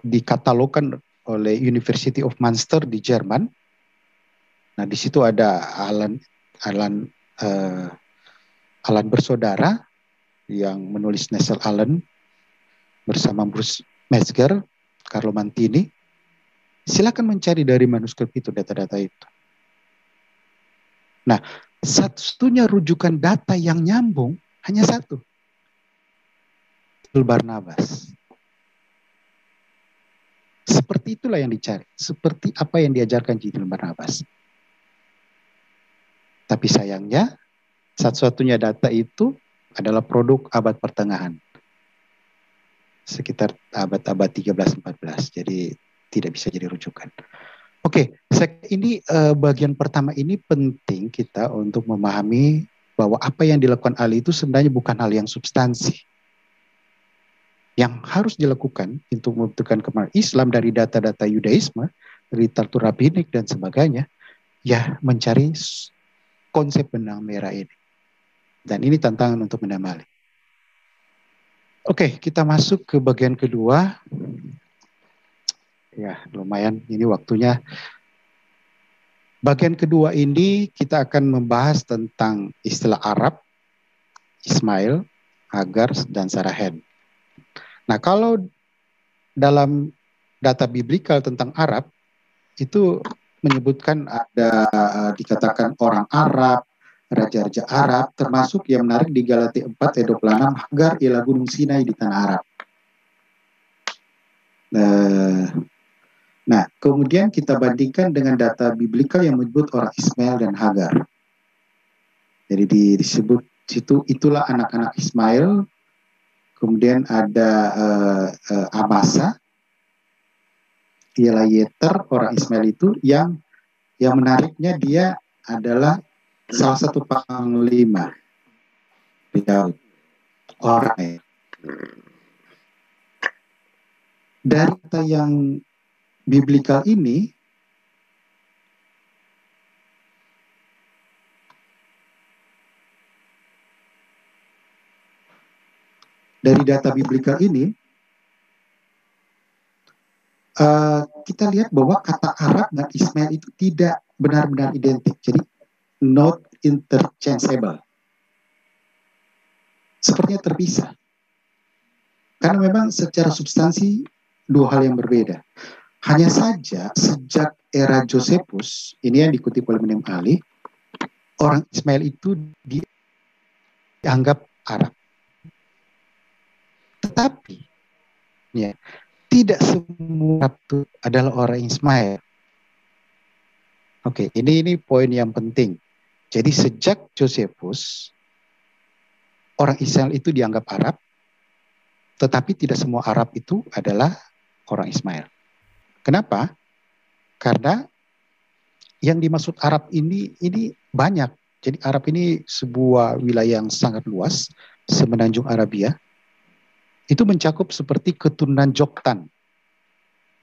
dikatalogkan oleh University of Münster di Jerman. Nah, di situ ada Alan bersaudara yang menulis Nestle Allen bersama Bruce Metzger, Carlo Mantini. Silakan mencari dari manuskrip itu, data-data itu. Nah, satu-satunya rujukan data yang nyambung hanya satu. Barnabas. Seperti itulah yang dicari. Seperti apa yang diajarkan Injil Barnabas. Tapi sayangnya, satu-satunya data itu adalah produk abad pertengahan. Sekitar abad-abad 13-14. Jadi tidak bisa jadi rujukan. Oke, ini bagian pertama ini penting kita untuk memahami bahwa apa yang dilakukan Ali itu sebenarnya bukan hal yang substansi. Yang harus dilakukan untuk membuktikan kebenaran Islam dari data-data Yudaisme, literatur rabbinik dan sebagainya, ya mencari konsep benang merah ini. Dan ini tantangan untuk Menahem Ali. Oke, kita masuk ke bagian kedua. Ya, lumayan ini waktunya. Bagian kedua ini kita akan membahas tentang istilah Arab, Ismail, Hagar, dan Sarahen. Nah, kalau dalam data biblikal tentang Arab, itu menyebutkan ada dikatakan orang Arab, raja-raja Arab, termasuk yang menarik di Galatia 4 ayat 26, Hagar ialah gunung Sinai di tanah Arab. Nah, kemudian kita bandingkan dengan data biblikal yang menyebut orang Ismail dan Hagar. Jadi disebut Itulah anak-anak Ismail. Kemudian ada Amasa, ialah Yeter, orang Ismail itu yang menariknya dia adalah salah satu panglima di Daud, orang. Dari kata yang biblikal ini, dari data biblikal ini, kita lihat bahwa kata Arab dan Ismail itu tidak benar-benar identik. Jadi, not interchangeable. Sepertinya terpisah. Karena memang secara substansi dua hal yang berbeda. Hanya saja sejak era Josephus, ini yang dikutip oleh Menem Ali, orang Ismail itu dianggap Arab. Tetapi ya, tidak semua Arab itu adalah orang Ismail. Oke, ini poin yang penting. Jadi sejak Josephus, orang Israel itu dianggap Arab, tetapi tidak semua Arab itu adalah orang Ismail. Kenapa? Karena yang dimaksud Arab ini banyak. Jadi Arab ini sebuah wilayah yang sangat luas, semenanjung Arabia. Itu mencakup seperti keturunan Joktan,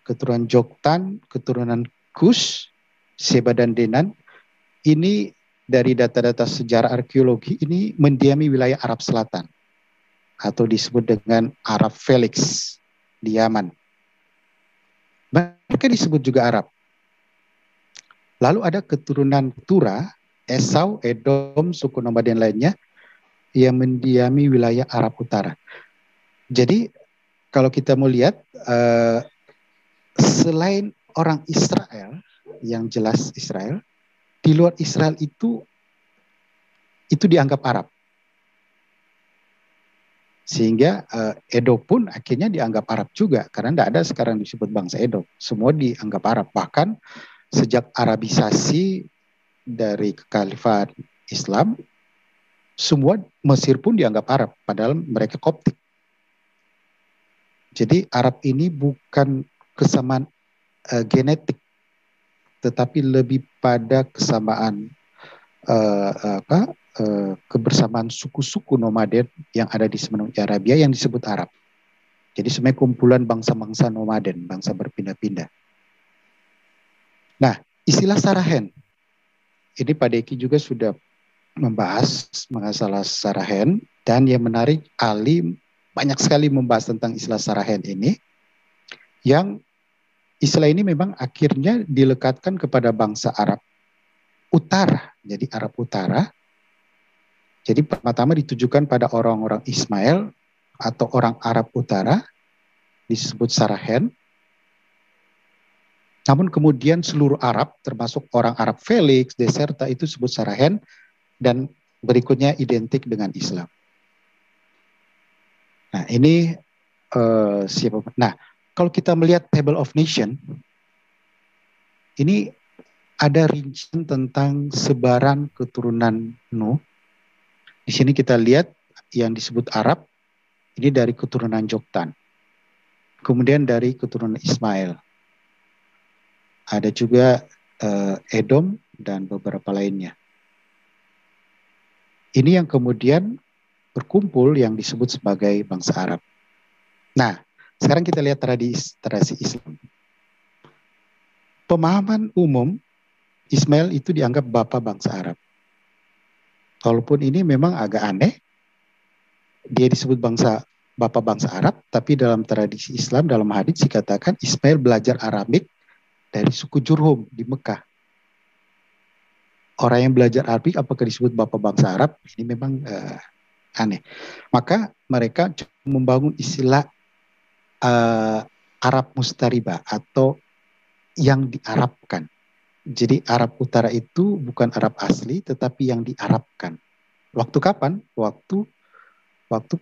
keturunan Kus, Seba dan Denan. Ini dari data-data sejarah arkeologi ini mendiami wilayah Arab Selatan atau disebut dengan Arab Felix di Yaman. Mereka disebut juga Arab. Lalu ada keturunan Tura, Esau, Edom, suku nomaden lainnya yang mendiami wilayah Arab Utara. Jadi kalau kita mau lihat, selain orang Israel, yang jelas Israel, di luar Israel itu dianggap Arab. Sehingga Edom pun akhirnya dianggap Arab juga, karena tidak ada sekarang disebut bangsa Edom. Semua dianggap Arab. Bahkan sejak Arabisasi dari Kekhalifan Islam, semua Mesir pun dianggap Arab, padahal mereka Koptik. Jadi Arab ini bukan kesamaan genetik, tetapi lebih pada kesamaan kebersamaan suku-suku nomaden yang ada di semenanjung Arabia yang disebut Arab. Jadi sebenarnya kumpulan bangsa-bangsa nomaden, bangsa berpindah-pindah. Nah, istilah Sarahen, ini Pak Deki juga sudah membahas masalah Sarahen, dan yang menarik, Ali banyak sekali membahas tentang istilah Sarahen ini, yang istilah ini memang akhirnya dilekatkan kepada bangsa Arab Utara. Jadi Arab Utara. Jadi pertama ditujukan pada orang-orang Ismail atau orang Arab Utara, disebut Sarahen. Namun kemudian seluruh Arab, termasuk orang Arab Felix, Deserta, itu disebut Sarahen, dan berikutnya identik dengan Islam. Nah ini siapa? Nah kalau kita melihat Table of Nation, ini ada rincian tentang sebaran keturunan Nuh. Di sini kita lihat yang disebut Arab, ini dari keturunan Joktan. Kemudian dari keturunan Ismail. Ada juga Edom dan beberapa lainnya. Ini yang kemudian berkumpul yang disebut sebagai bangsa Arab. Nah, sekarang kita lihat tradisi Islam. Pemahaman umum, Ismail itu dianggap bapak bangsa Arab. Walaupun ini memang agak aneh, dia disebut bapak bangsa Arab, tapi dalam tradisi Islam, dalam hadits dikatakan Ismail belajar Aramik dari suku Jurhum di Mekah. Orang yang belajar Arabik apakah disebut bapak bangsa Arab? Ini memang aneh. Maka mereka membangun istilah Arab Mustariba atau yang diarabkan. Jadi Arab Utara itu bukan Arab asli, tetapi yang diarabkan. Waktu kapan? Waktu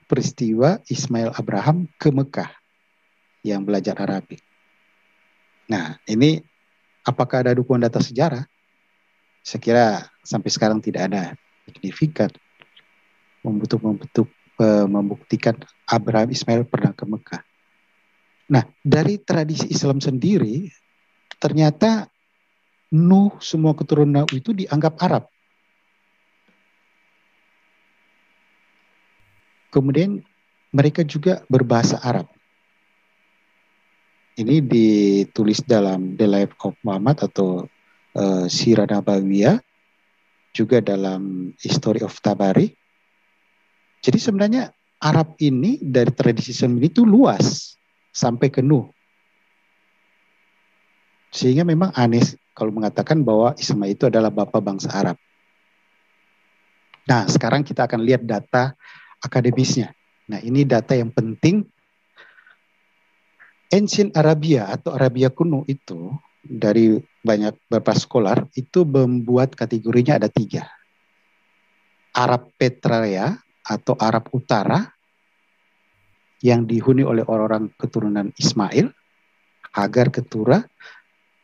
peristiwa Ismail Abraham ke Mekah yang belajar Arabik. Nah, ini apakah ada dukungan data sejarah? Saya kira sampai sekarang tidak ada signifikan. membuktikan Abraham Ismail pernah ke Mekah. Nah, dari tradisi Islam sendiri, ternyata Nuh, semua keturunan Nuh itu dianggap Arab. Kemudian mereka juga berbahasa Arab. Ini ditulis dalam The Life of Muhammad atau Sirah Nabawiyah, juga dalam History of Tabari. Jadi sebenarnya Arab ini dari tradisi Islam ini tuh luas sampai ke Nuh. Sehingga memang aneh kalau mengatakan bahwa Ismail itu adalah bapa bangsa Arab. Nah, sekarang kita akan lihat data akademisnya. Nah, ini data yang penting. Ancient Arabia atau Arabia kuno itu dari beberapa scholar itu membuat kategorinya ada 3. Arab Petraea atau Arab Utara yang dihuni oleh orang-orang keturunan Ismail, Hagar Ketura,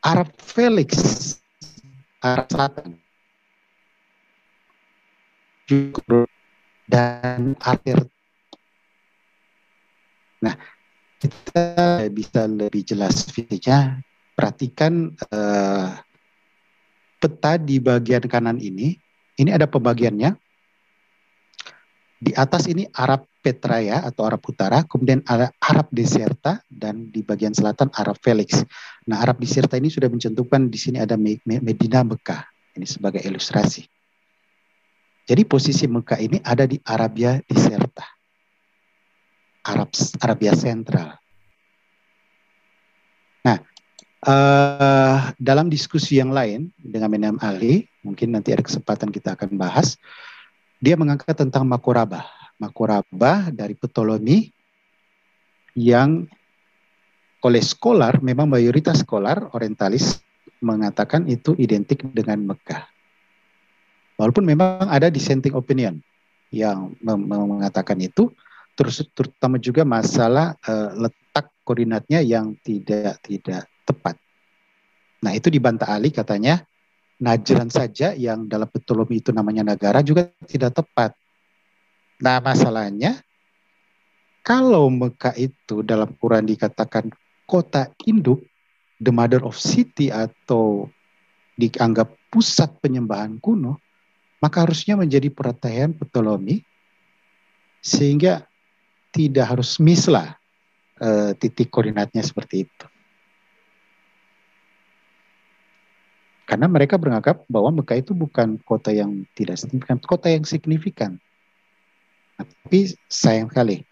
Arab Felix, Arab Selatan, dan Arab. Nah, kita bisa lebih jelas visualnya. Perhatikan peta di bagian kanan ini ada pembagiannya. Di atas ini Arab Petraea atau Arab Utara, kemudian ada Arab Deserta, dan di bagian selatan Arab Felix. Nah, Arab Deserta ini sudah mencantumkan di sini ada Medina Mekah. Ini sebagai ilustrasi. Jadi posisi Mekah ini ada di Arabia Deserta, Arabia Sentral. Nah, dalam diskusi yang lain dengan Imam Ali, mungkin nanti ada kesempatan kita akan bahas. Dia mengangkat tentang Makorabah. Makorabah dari Ptolemy yang oleh scholar, memang mayoritas scholar orientalis mengatakan itu identik dengan Mekah. Walaupun memang ada dissenting opinion yang mengatakan itu, terutama juga masalah letak koordinatnya yang tidak tepat. Nah, itu dibantah Ali, katanya Najran saja yang dalam Ptolemy itu namanya negara juga tidak tepat. Nah, masalahnya kalau Mekah itu dalam Quran dikatakan kota induk, the mother of city, atau dianggap pusat penyembahan kuno, maka harusnya menjadi perhatian Ptolemy sehingga tidak harus miss lah titik koordinatnya seperti itu. Karena mereka beranggap bahwa Mekah itu bukan kota yang tidak signifikan, kota yang signifikan. Tapi sayang sekali,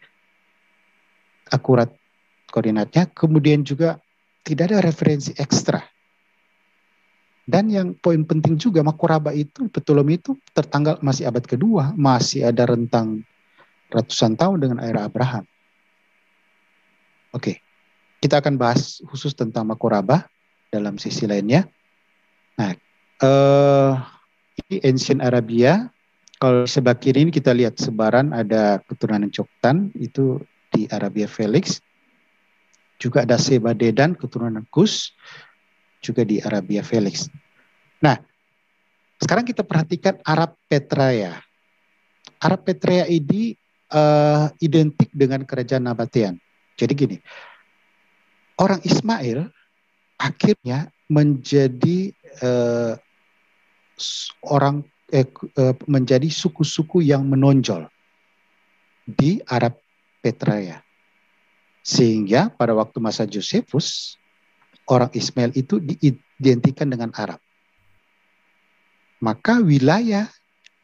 akurat koordinatnya, kemudian juga tidak ada referensi ekstra. Dan yang poin penting juga, Makoraba itu, Ptolemy itu tertanggal masih abad kedua, masih ada rentang ratusan tahun dengan era Abraham. Oke, kita akan bahas khusus tentang Makoraba dalam sisi lainnya. Nah, ini Ancient Arabia. Kalau di sebelah kiri ini kita lihat sebaran ada keturunan Coktan, itu di Arabia Felix. Juga ada Seba Dedan, keturunan Kus, juga di Arabia Felix. Nah, sekarang kita perhatikan Arab Petraea. Arab Petraea ini identik dengan kerajaan Nabatean. Jadi gini, orang Ismail akhirnya menjadi menjadi suku-suku yang menonjol di Arab Petraea. Sehingga pada waktu masa Josephus, orang Ismail itu diidentikan dengan Arab. Maka wilayah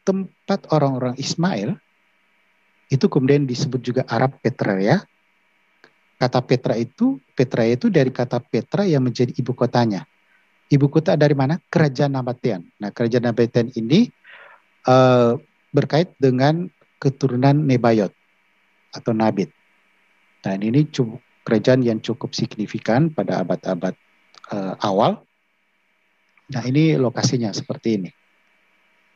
tempat orang-orang Ismail itu kemudian disebut juga Arab Petraea. Kata Petraea itu dari kata Petra yang menjadi ibu kotanya. Ibu kota dari mana? Kerajaan Nabatean. Nah, kerajaan Nabatean ini berkait dengan keturunan Nebayot atau Nabit. Dan ini kerajaan yang cukup signifikan pada abad-abad awal. Nah, ini lokasinya seperti ini.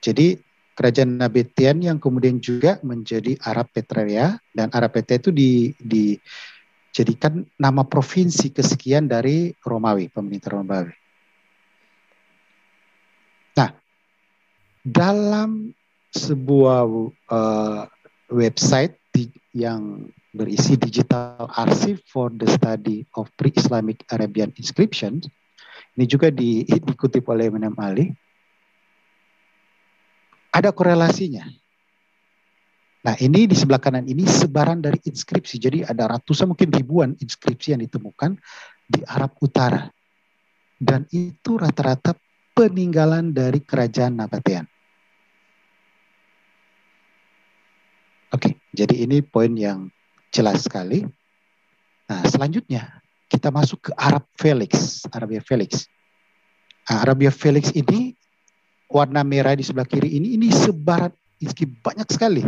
Jadi kerajaan Nabatean yang kemudian juga menjadi Arab Petraea, dan Arab Petraea itu dijadikan nama provinsi kesekian dari Romawi, pemerintah Romawi. Nah, dalam sebuah website yang berisi digital archive for the study of pre-Islamic Arabian inscriptions. Ini juga dikutip oleh Imam Ali. Ada korelasinya. Nah, ini di sebelah kanan ini sebaran dari inskripsi. Jadi ada ratusan mungkin ribuan inskripsi yang ditemukan di Arab Utara. Dan itu rata-rata peninggalan dari kerajaan Nabatean. Oke, jadi ini poin yang jelas sekali. Nah, selanjutnya kita masuk ke Arabia Felix. Nah, Arabia Felix ini warna merah di sebelah kiri ini sebaran banyak sekali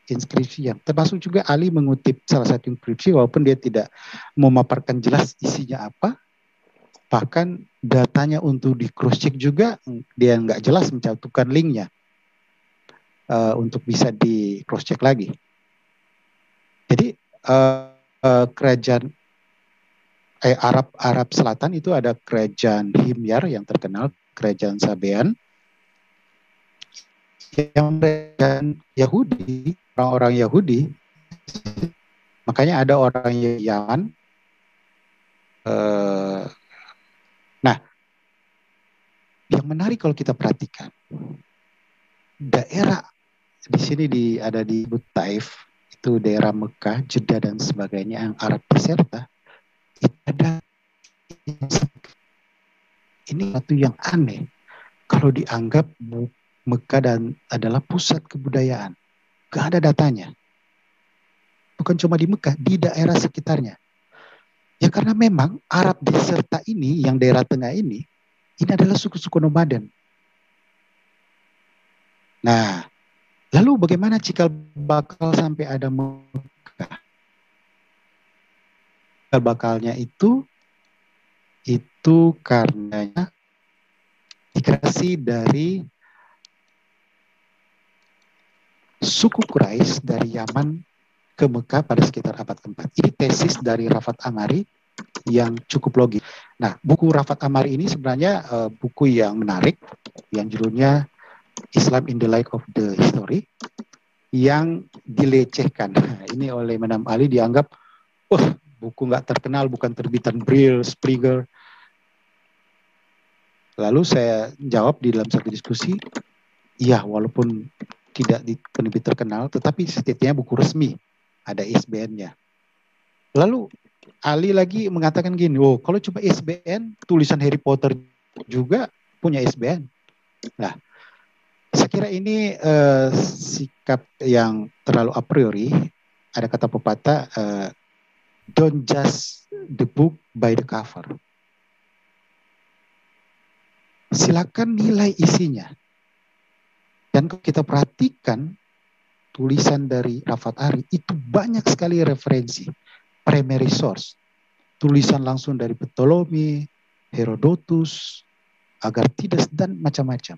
inskripsi yang termasuk juga Ali mengutip salah satu inskripsi walaupun dia tidak memaparkan jelas isinya apa. Bahkan datanya untuk di cross check juga dia nggak jelas mencantumkan linknya untuk bisa di cross check lagi. Jadi kerajaan Arab Selatan itu ada kerajaan Himyar yang terkenal, kerajaan Sabean, yang kerajaan Yahudi, orang-orang Yahudi. Makanya ada orang Yaman. Nah, yang menarik kalau kita perhatikan, daerah di sini ada di Taif, itu daerah Mekah, Jeddah dan sebagainya, yang Arab Peserta, itu ada ini satu yang aneh. Kalau dianggap Mekah dan adalah pusat kebudayaan, gak ada datanya. Bukan cuma di Mekah, di daerah sekitarnya. Ya karena memang Arab Peserta ini, yang daerah tengah ini adalah suku-suku nomaden. Nah, lalu bagaimana cikal bakal sampai ada Mekah? Cikal bakalnya itu karena migrasi dari suku Quraisy dari Yaman ke Mekah pada sekitar abad keempat. Ini tesis dari Rafat Amari yang cukup logis. Nah, buku Rafat Amari ini sebenarnya buku yang menarik, yang judulnya Islam in the Light of the History, yang dilecehkan. Nah, ini oleh Imam Ali dianggap, buku nggak terkenal, bukan terbitan Brill, Springer. Lalu saya jawab di dalam satu diskusi, iya walaupun tidak di penerbit terkenal, tetapi setidaknya buku resmi, ada ISBN-nya. Lalu Ali lagi mengatakan gini, kalau coba ISBN, tulisan Harry Potter juga punya ISBN. Nah, saya kira ini sikap yang terlalu a priori. Ada kata pepatah, don't judge the book by the cover. Silakan nilai isinya. Dan kalau kita perhatikan tulisan dari Rafat Ari itu banyak sekali referensi, primary source, tulisan langsung dari Ptolemy, Herodotus, Agartidas dan macam-macam.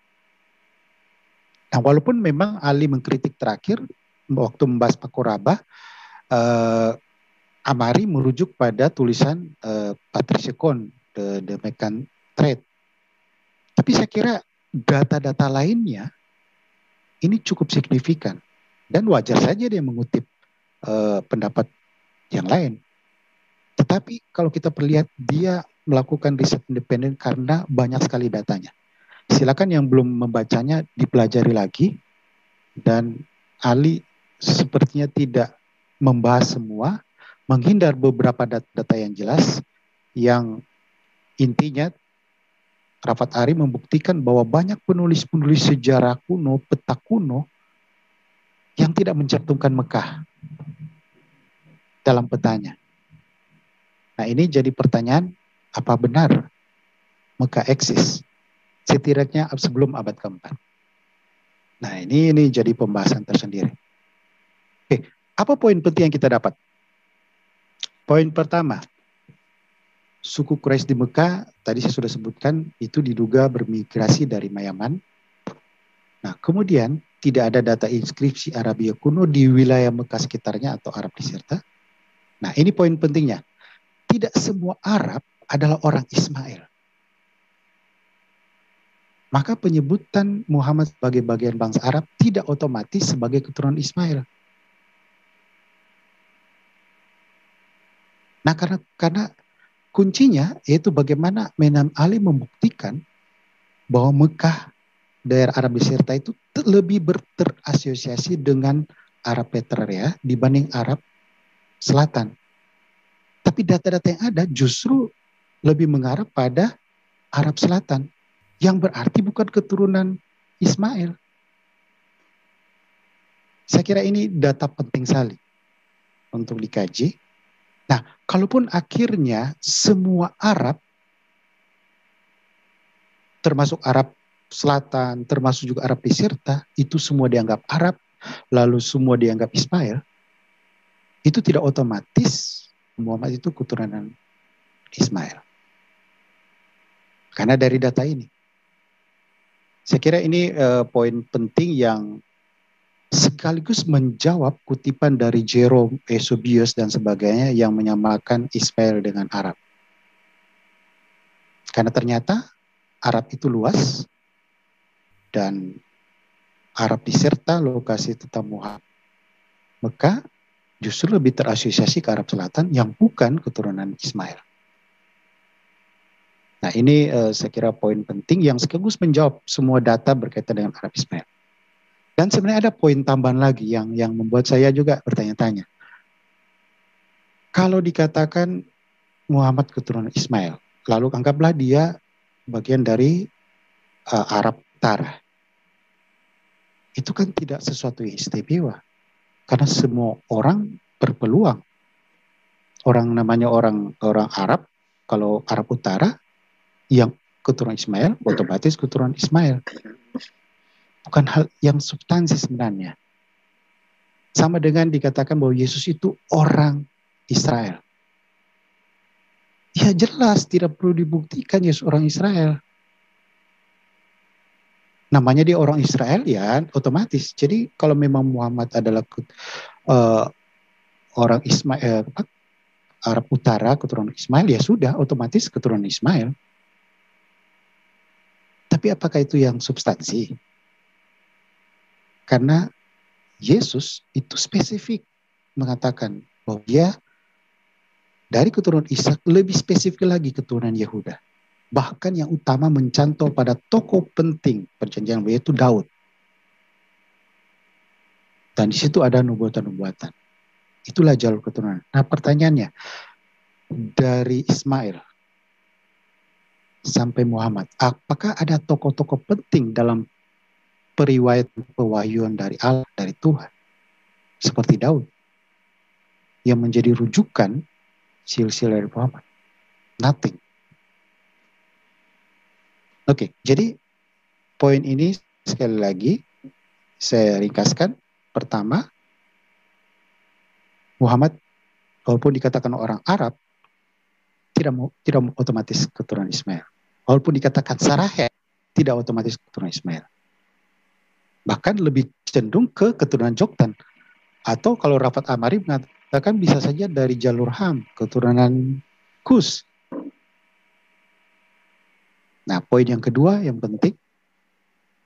Nah, walaupun memang Ali mengkritik terakhir waktu membahas Pakoraba, Amari merujuk pada tulisan Patrice Kohn, The Meccan Trade. Tapi saya kira data-data lainnya ini cukup signifikan dan wajar saja dia mengutip pendapat yang lain. Tetapi kalau kita perlihat dia melakukan riset independen karena banyak sekali datanya. Silakan yang belum membacanya dipelajari lagi, dan Ali sepertinya tidak membahas semua, menghindar beberapa data yang jelas, yang intinya Rafat Ari membuktikan bahwa banyak penulis-penulis sejarah kuno, peta kuno, yang tidak mencantumkan Mekah dalam petanya. Nah, ini jadi pertanyaan, apa benar Mekah eksis setidaknya sebelum abad keempat? Nah, ini jadi pembahasan tersendiri. Oke, apa poin penting yang kita dapat? Poin pertama, suku Quraisy di Mekah, tadi saya sudah sebutkan, itu diduga bermigrasi dari Yaman. Nah, kemudian tidak ada data inskripsi Arabia kuno di wilayah Mekah sekitarnya atau Arab Peserta. Nah, ini poin pentingnya. Tidak semua Arab adalah orang Ismail. Maka penyebutan Muhammad sebagai bagian bangsa Arab tidak otomatis sebagai keturunan Ismail. Nah, karena kuncinya yaitu bagaimana Menam Ali membuktikan bahwa Mekah, daerah Arab Desirta itu lebih terasosiasi dengan Arab Petraea dibanding Arab Selatan. Tapi data-data yang ada justru lebih mengarah pada Arab Selatan, yang berarti bukan keturunan Ismail. Saya kira ini data penting sekali untuk dikaji. Nah, kalaupun akhirnya semua Arab, termasuk Arab Selatan, termasuk juga Arab Desirta, itu semua dianggap Arab, lalu semua dianggap Ismail, itu tidak otomatis Muhammad itu keturunan Ismail. Karena dari data ini. Saya kira ini poin penting yang sekaligus menjawab kutipan dari Jerome, Eusebius, dan sebagainya yang menyamakan Ismail dengan Arab. Karena ternyata Arab itu luas, dan Arab Desirta, lokasi tetap Muhammad, Mekah, justru lebih terasosiasi ke Arab Selatan yang bukan keturunan Ismail. Nah, ini saya kira poin penting yang sekaligus menjawab semua data berkaitan dengan Arab Ismail. Dan sebenarnya ada poin tambahan lagi yang membuat saya juga bertanya-tanya. Kalau dikatakan Muhammad keturunan Ismail, lalu anggaplah dia bagian dari Arab Utara. Itu kan tidak sesuatu yang istimewa. Karena semua orang berpeluang. Namanya orang Arab, kalau Arab Utara, yang keturunan Ismail, otomatis keturunan Ismail. Bukan hal yang substansi sebenarnya. Sama dengan dikatakan bahwa Yesus itu orang Israel. Ya jelas, tidak perlu dibuktikan Yesus orang Israel. Namanya dia orang Israel, ya otomatis. Jadi kalau memang Muhammad adalah orang Ismail, Arab Utara, keturunan Ismail, ya sudah, otomatis keturunan Ismail. Tapi apakah itu yang substansi? Karena Yesus itu spesifik mengatakan bahwa dia dari keturunan Ishak, lebih spesifik lagi keturunan Yehuda. Bahkan yang utama mencantol pada tokoh penting perjanjian baru, yaitu Daud. Dan di situ ada nubuatan-nubuatan. Itulah jalur keturunan. Nah, pertanyaannya, dari Ismail sampai Muhammad, apakah ada tokoh-tokoh penting dalam periwayatan pewahyuan dari Allah, dari Tuhan, seperti Daud, yang menjadi rujukan silsilah dari Muhammad? Nothing. Oke, jadi poin ini sekali lagi saya ringkaskan. Pertama, Muhammad walaupun dikatakan orang Arab, tidak otomatis keturunan Ismail. Walaupun dikatakan Sarah, tidak otomatis keturunan Ismail. Bahkan lebih cenderung ke keturunan Joktan. Atau kalau Rafat Amari mengatakan bisa saja dari jalur Ham, keturunan Kus. Nah, poin yang kedua yang penting,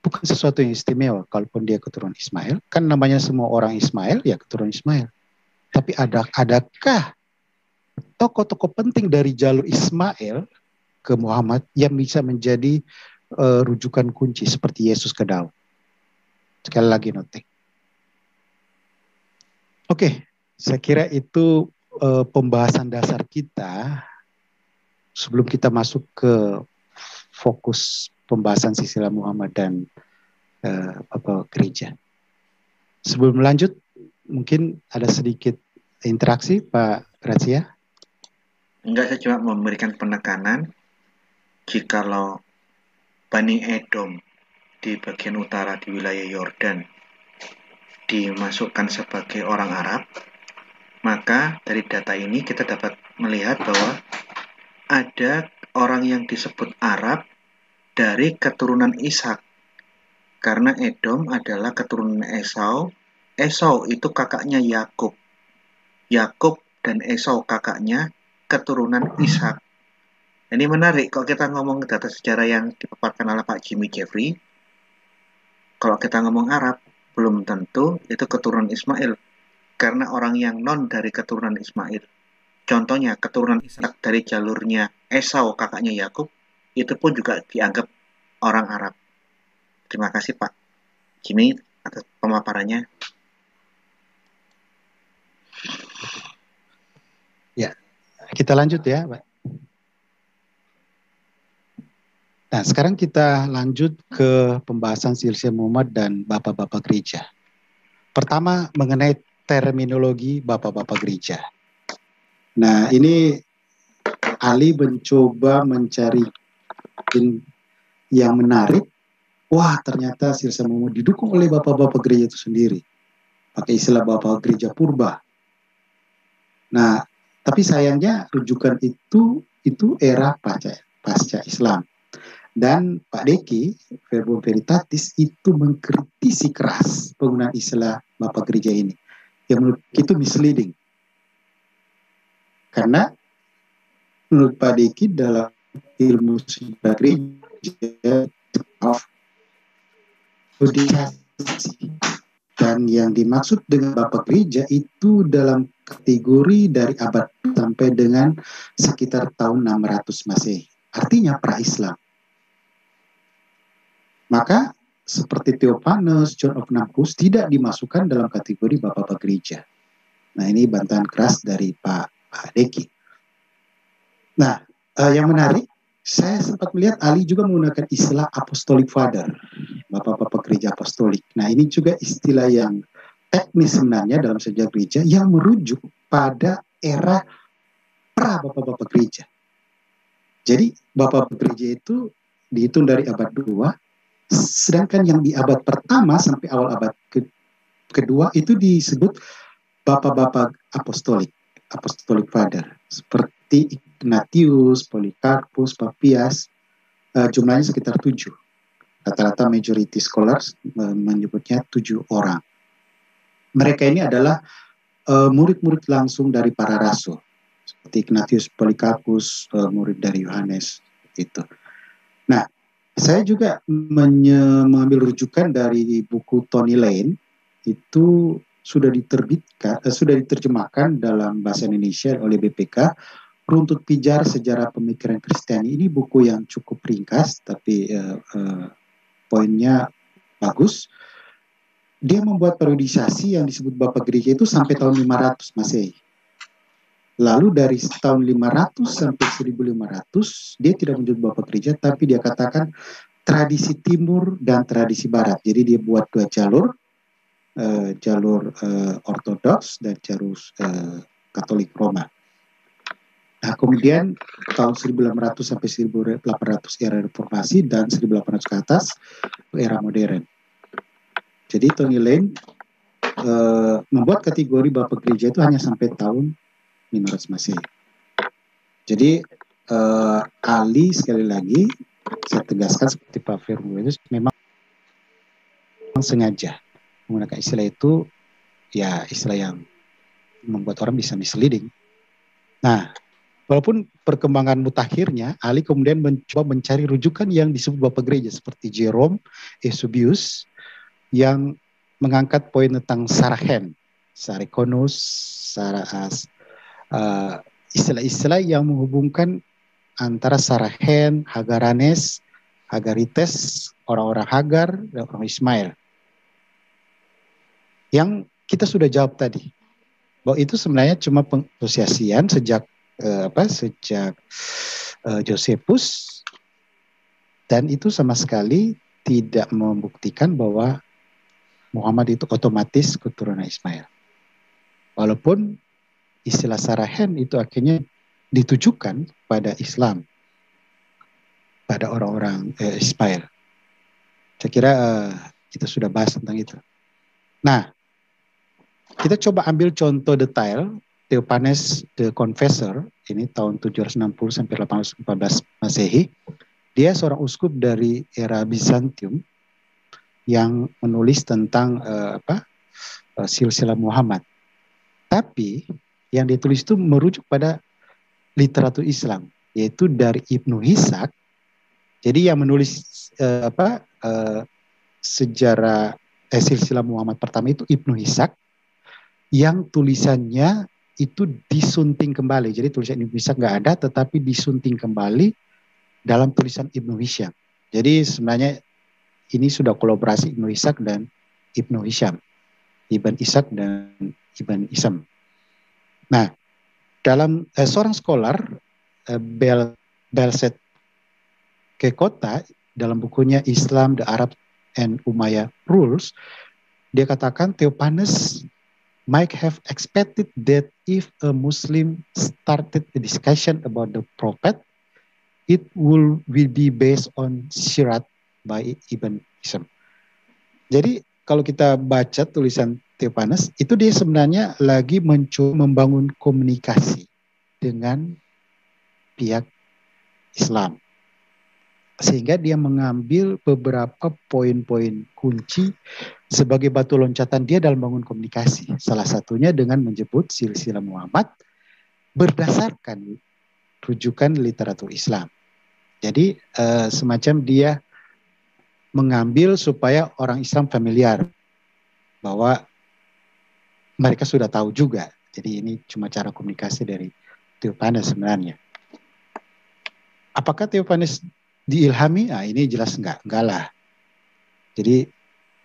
bukan sesuatu yang istimewa kalaupun dia keturunan Ismail. Kan namanya semua orang Ismail, ya keturunan Ismail. Tapi adakah tokoh-tokoh penting dari jalur Ismail ke Muhammad yang bisa menjadi rujukan kunci seperti Yesus ke Daud? Sekali lagi noting. Oke, saya kira itu pembahasan dasar kita sebelum kita masuk ke fokus pembahasan silsilah Muhammad dan gereja. Sebelum lanjut, mungkin ada sedikit interaksi, Pak Grazia. Enggak, saya cuma memberikan penekanan jikalau Bani Edom di bagian utara di wilayah Yordan dimasukkan sebagai orang Arab, maka dari data ini kita dapat melihat bahwa ada orang yang disebut Arab dari keturunan Ishak, karena Edom adalah keturunan Esau. Esau itu kakaknya Yakub. Yakub dan Esau kakaknya keturunan Ishak. Ini menarik kalau kita ngomong data sejarah yang dipaparkan oleh Pak Jimmy Jeffrey. Kalau kita ngomong Arab, belum tentu itu keturunan Ismail, karena orang yang non dari keturunan Ismail. Contohnya keturunan Ishak dari jalurnya Esau kakaknya Yakub itu pun juga dianggap orang Arab. Terima kasih Pak Jimmy atas pemaparannya. Ya, kita lanjut ya, Pak. Nah, sekarang kita lanjut ke pembahasan silsilah Muhammad dan bapak-bapak gereja. Pertama, mengenai terminologi bapak-bapak gereja. Nah, ini Ali mencoba mencari yang menarik. Wah, ternyata silsilah Muhammad didukung oleh bapak-bapak gereja itu sendiri. Pakai istilah bapak gereja purba. Nah, tapi sayangnya rujukan itu era pasca Islam. Dan Pak Deki, Verbum Veritatis itu mengkritisi keras penggunaan istilah Bapak Gereja ini. Yang menurut itu misleading. Karena menurut Pak Deki dalam ilmu sejarah gereja dan yang dimaksud dengan Bapak Gereja itu dalam kategori dari abad sampai dengan sekitar tahun 600 Masehi. Artinya pra-Islam. Maka seperti Theophanes, John of Nampus tidak dimasukkan dalam kategori bapak-bapak gereja. Nah, ini bantahan keras dari Pak Deki. Nah, yang menarik, saya sempat melihat Ali juga menggunakan istilah apostolic father, bapak-bapak gereja apostolik. Nah, ini juga istilah yang teknis sebenarnya dalam sejarah gereja yang merujuk pada era pra bapak-bapak gereja. Jadi, bapak-bapak gereja itu dihitung dari abad 2, sedangkan yang di abad pertama sampai awal abad kedua itu disebut bapak-bapak apostolic father, seperti Ignatius, Polycarpus, Papias, jumlahnya sekitar 7. Rata-rata majority scholars menyebutnya 7 orang. Mereka ini adalah murid-murid langsung dari para rasul, seperti Ignatius, Polycarpus, murid dari Yohanes, itu. Nah, saya juga mengambil rujukan dari buku Tony Lane, itu sudah diterjemahkan dalam bahasa Indonesia oleh BPK, Runtut Pijar Sejarah Pemikiran Kristiani. Ini buku yang cukup ringkas, tapi poinnya bagus. Dia membuat periodisasi yang disebut Bapak Gereja itu sampai tahun 500 Masehi. Lalu dari tahun 500 sampai 1500, dia tidak menyebut Bapak Gereja, tapi dia katakan tradisi Timur dan tradisi Barat. Jadi dia buat 2 jalur, jalur Ortodoks dan jalur Katolik Roma. Nah, kemudian tahun 1800 sampai 1800 era reformasi dan 1800 ke atas era modern. Jadi Tony Lane membuat kategori Bapak Gereja itu hanya sampai tahun 500 Masehi. Jadi Ali sekali lagi saya tegaskan seperti Pak Firmu itu memang sengaja menggunakan istilah itu, ya istilah yang membuat orang bisa misleading. Nah, walaupun perkembangan mutakhirnya, Ali kemudian mencoba mencari rujukan yang disebut Bapak Gereja seperti Jerome, Eusebius yang mengangkat poin tentang Sarahen, Sarekonus, Saraas, istilah-istilah yang menghubungkan antara Sarahen, Hagaranes, Hagarites, orang-orang Hagar, dan orang Ismail. Yang kita sudah jawab tadi, bahwa itu sebenarnya cuma pengasosiasian sejak Josephus, dan itu sama sekali tidak membuktikan bahwa Muhammad itu otomatis keturunan Ismail. Walaupun istilah Sarahen itu akhirnya ditujukan pada Islam, pada orang-orang Ismail. Saya kira kita sudah bahas tentang itu. Nah, kita coba ambil contoh detail Theophanes the Confessor, ini tahun 760 sampai 814 Masehi. Dia seorang uskup dari era Bizantium yang menulis tentang silsilah Muhammad. Tapi yang ditulis itu merujuk pada literatur Islam, yaitu dari Ibnu Ishaq. Jadi yang menulis sejarah silsilah Muhammad pertama itu Ibnu Ishaq, yang tulisannya itu disunting kembali. Jadi tulisan Ibnu Ishaq nggak ada, tetapi disunting kembali dalam tulisan Ibnu Hisham. Jadi sebenarnya ini sudah kolaborasi Ibnu Ishaq dan Ibnu Hisham, Ibn Ishaq dan Ibn Hisham. Nah, dalam seorang scholar Belset Kekota dalam bukunya Islam, the Arab and Umayyad Rules, dia katakan Theophanes might have expected that if a Muslim started a discussion about the Prophet, it will be based on Sirat by Ibn Hisham. Jadi kalau kita baca tulisan Theophanes, itu dia sebenarnya lagi mencoba membangun komunikasi dengan pihak Islam. Sehingga dia mengambil beberapa poin-poin kunci sebagai batu loncatan dia dalam membangun komunikasi. Salah satunya dengan menyebut silsilah Muhammad berdasarkan rujukan literatur Islam. Jadi semacam dia mengambil supaya orang Islam familiar bahwa mereka sudah tahu juga. Jadi ini cuma cara komunikasi dari Theophanes sebenarnya. Apakah Theophanes diilhami? Nah, ini jelas enggak lah. Jadi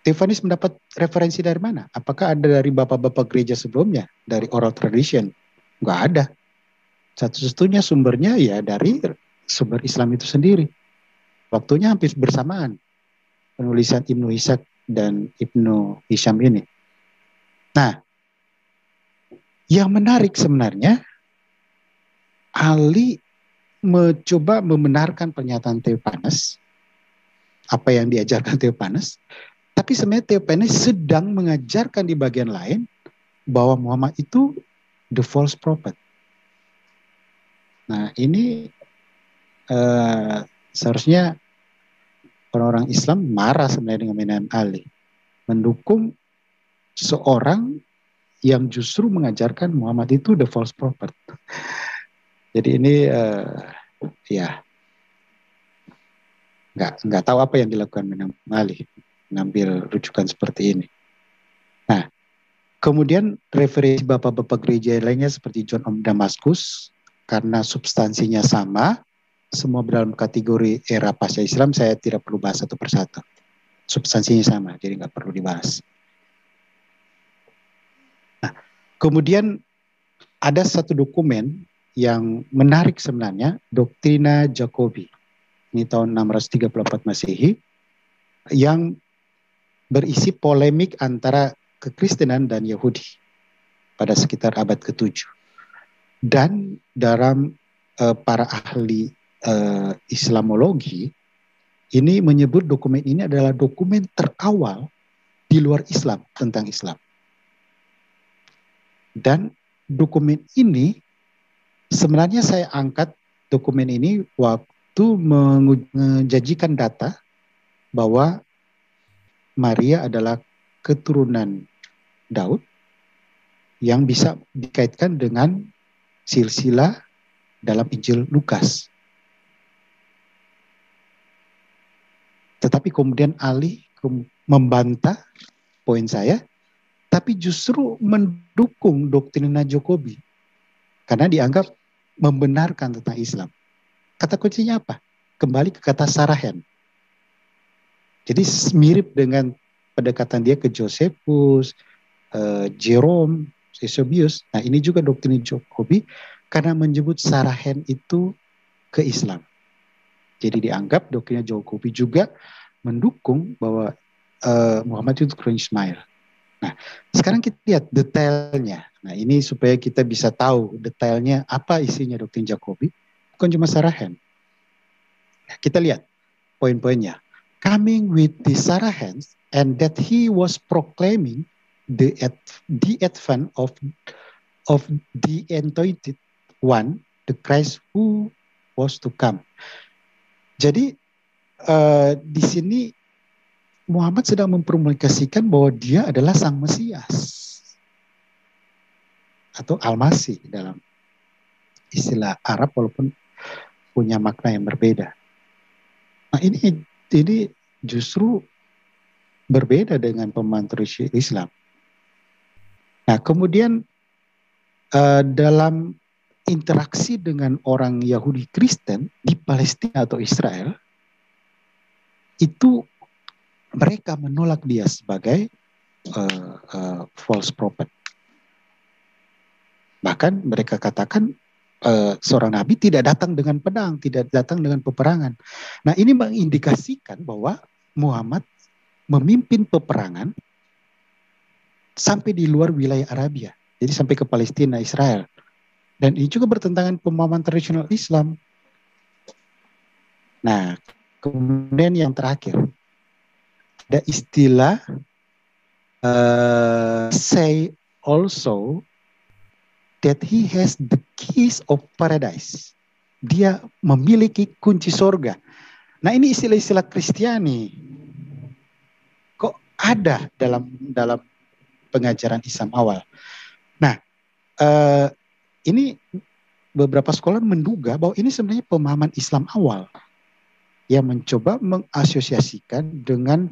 Theophanes mendapat referensi dari mana? Apakah ada dari bapak-bapak gereja sebelumnya? Dari oral tradition? Enggak ada. Satu-satunya sumbernya ya dari sumber Islam itu sendiri. Waktunya hampir bersamaan penulisan Ibnu Ishaq dan Ibnu Hisham ini. Nah, yang menarik sebenarnya Ali mencoba membenarkan pernyataan Theophanes, apa yang diajarkan Theophanes, tapi sebenarnya Theophanes sedang mengajarkan di bagian lain bahwa Muhammad itu the false prophet. Nah, ini seharusnya orang-orang Islam marah sebenarnya dengan Imam Ali, mendukung seorang yang justru mengajarkan Muhammad itu the false prophet. Jadi ini ya nggak tahu apa yang dilakukan Imam Ali mengambil rujukan seperti ini. Nah, kemudian referensi bapak-bapak gereja lainnya seperti John of Damascus, karena substansinya sama, semua dalam kategori era pasca Islam, saya tidak perlu bahas satu persatu. Substansinya sama, jadi nggak perlu dibahas. Nah, kemudian ada satu dokumen yang menarik sebenarnya, Doktrina Jacobi. Ini tahun 634 Masehi, yang berisi polemik antara kekristenan dan Yahudi pada sekitar abad ke-7. Dan dalam para ahli Islamologi ini menyebut dokumen ini adalah dokumen terawal di luar Islam tentang Islam. Dan dokumen ini sebenarnya saya angkat dokumen ini waktu menjanjikan data bahwa Maria adalah keturunan Daud yang bisa dikaitkan dengan silsilah dalam Injil Lukas. Tetapi kemudian Ali membantah poin saya, tapi justru mendukung Doktrina Jacobi karena dianggap membenarkan tentang Islam. Kata kuncinya apa? Kembali ke kata Sarahen. Jadi mirip dengan pendekatan dia ke Josephus, Jerome, Eusebius. Nah, ini juga Doktrina Jacobi karena menyebut Sarahen itu ke Islam. Jadi dianggap Doktrina Jacobi juga mendukung bahwa Muhammad itu keturunan Ismail. Nah, sekarang kita lihat detailnya. Nah, ini supaya kita bisa tahu detailnya apa isinya Doktrina Jacobi, bukan cuma Sarahen. Nah, kita lihat poin-poinnya. Coming with the Sarahens, and that he was proclaiming the advent of the anointed one, the Christ who was to come. Jadi di sini Muhammad sedang mempromulgasikan bahwa dia adalah sang Mesias atau Al-Masih dalam istilah Arab walaupun punya makna yang berbeda. Nah, ini justru berbeda dengan pemahaman Islam. Nah, kemudian dalam interaksi dengan orang Yahudi Kristen di Palestina atau Israel, itu mereka menolak dia sebagai false prophet. Bahkan mereka katakan seorang nabi tidak datang dengan pedang, tidak datang dengan peperangan. Nah, ini mengindikasikan bahwa Muhammad memimpin peperangan sampai di luar wilayah Arabia. Jadi sampai ke Palestina, Israel. Dan ini juga bertentangan pemahaman tradisional Islam. Nah, kemudian yang terakhir, ada istilah say also that he has the keys of paradise. Dia memiliki kunci sorga. Nah, ini istilah-istilah Kristiani. Kok ada dalam pengajaran Islam awal? Nah, ini beberapa sekolah menduga bahwa ini sebenarnya pemahaman Islam awal yang mencoba mengasosiasikan dengan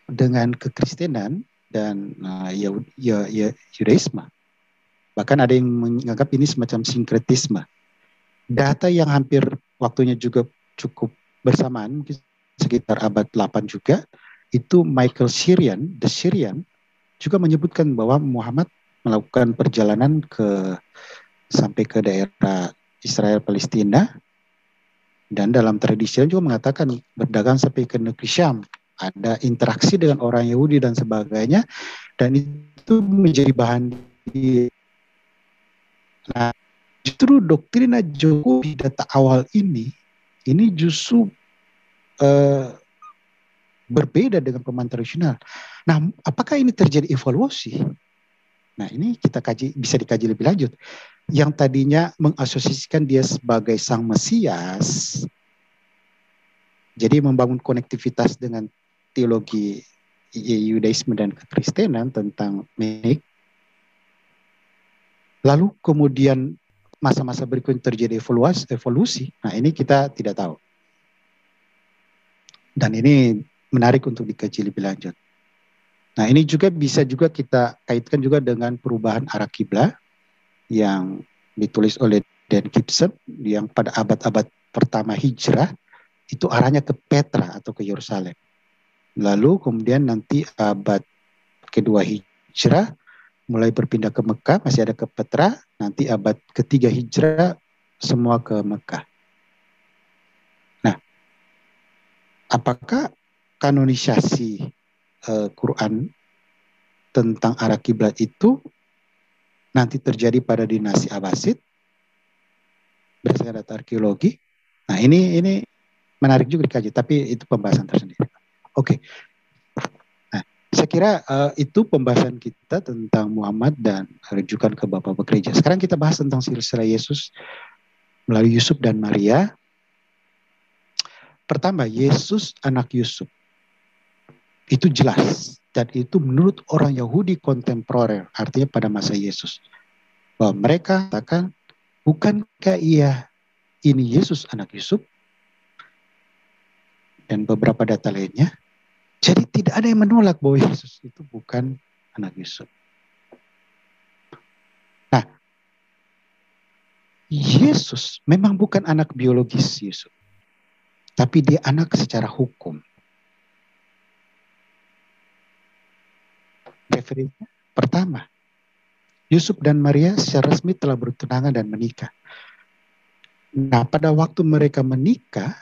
dengan kekristenan dan Yudaisme. Bahkan ada yang menganggap ini semacam sinkretisme. Data yang hampir waktunya juga cukup bersamaan, mungkin sekitar abad 8 juga, itu Michael Syrian, The Syrian, juga menyebutkan bahwa Muhammad melakukan perjalanan sampai ke daerah Israel Palestina, dan dalam tradisi juga mengatakan berdagang sampai ke negeri Syam, ada interaksi dengan orang Yahudi dan sebagainya, dan itu menjadi bahan Nah, justru doktrina Jokowi data awal ini justru berbeda dengan pemahaman tradisional. Nah, apakah ini terjadi evaluasi? Nah, ini kita bisa dikaji lebih lanjut. Yang tadinya mengasosiasikan dia sebagai sang Mesias, jadi membangun konektivitas dengan teologi Yudaisme dan kekristenan tentang Menik. Lalu kemudian masa-masa berikutnya terjadi evolusi. Nah, ini kita tidak tahu. Dan ini menarik untuk dikaji lebih lanjut. Nah, ini juga bisa kita kaitkan juga dengan perubahan arah kiblat yang ditulis oleh Dan Gibson yang pada abad-abad pertama Hijrah itu arahnya ke Petra atau ke Yerusalem. Lalu kemudian nanti abad kedua Hijrah mulai berpindah ke Mekah, masih ada ke Petra, nanti abad ketiga Hijrah semua ke Mekah. Nah, apakah kanonisasi Quran tentang arah kiblat itu nanti terjadi pada dinasti Abbasid berdasarkan data arkeologi? Nah, ini menarik juga dikaji, tapi itu pembahasan tersendiri. Oke. Nah, saya kira itu pembahasan kita tentang Muhammad dan rujukan ke Bapa Gereja. Sekarang kita bahas tentang silsilah Yesus melalui Yusuf dan Maria. Pertama, Yesus anak Yusuf. Itu jelas. Dan itu menurut orang Yahudi kontemporer, artinya pada masa Yesus. Bahwa mereka katakan, bukankah ini Yesus anak Yusuf? Dan beberapa data lainnya. Jadi tidak ada yang menolak bahwa Yesus itu bukan anak Yusuf. Nah, Yesus memang bukan anak biologis Yusuf. Tapi dia anak secara hukum. Referensinya pertama, Yusuf dan Maria secara resmi telah bertunangan dan menikah. Nah, pada waktu mereka menikah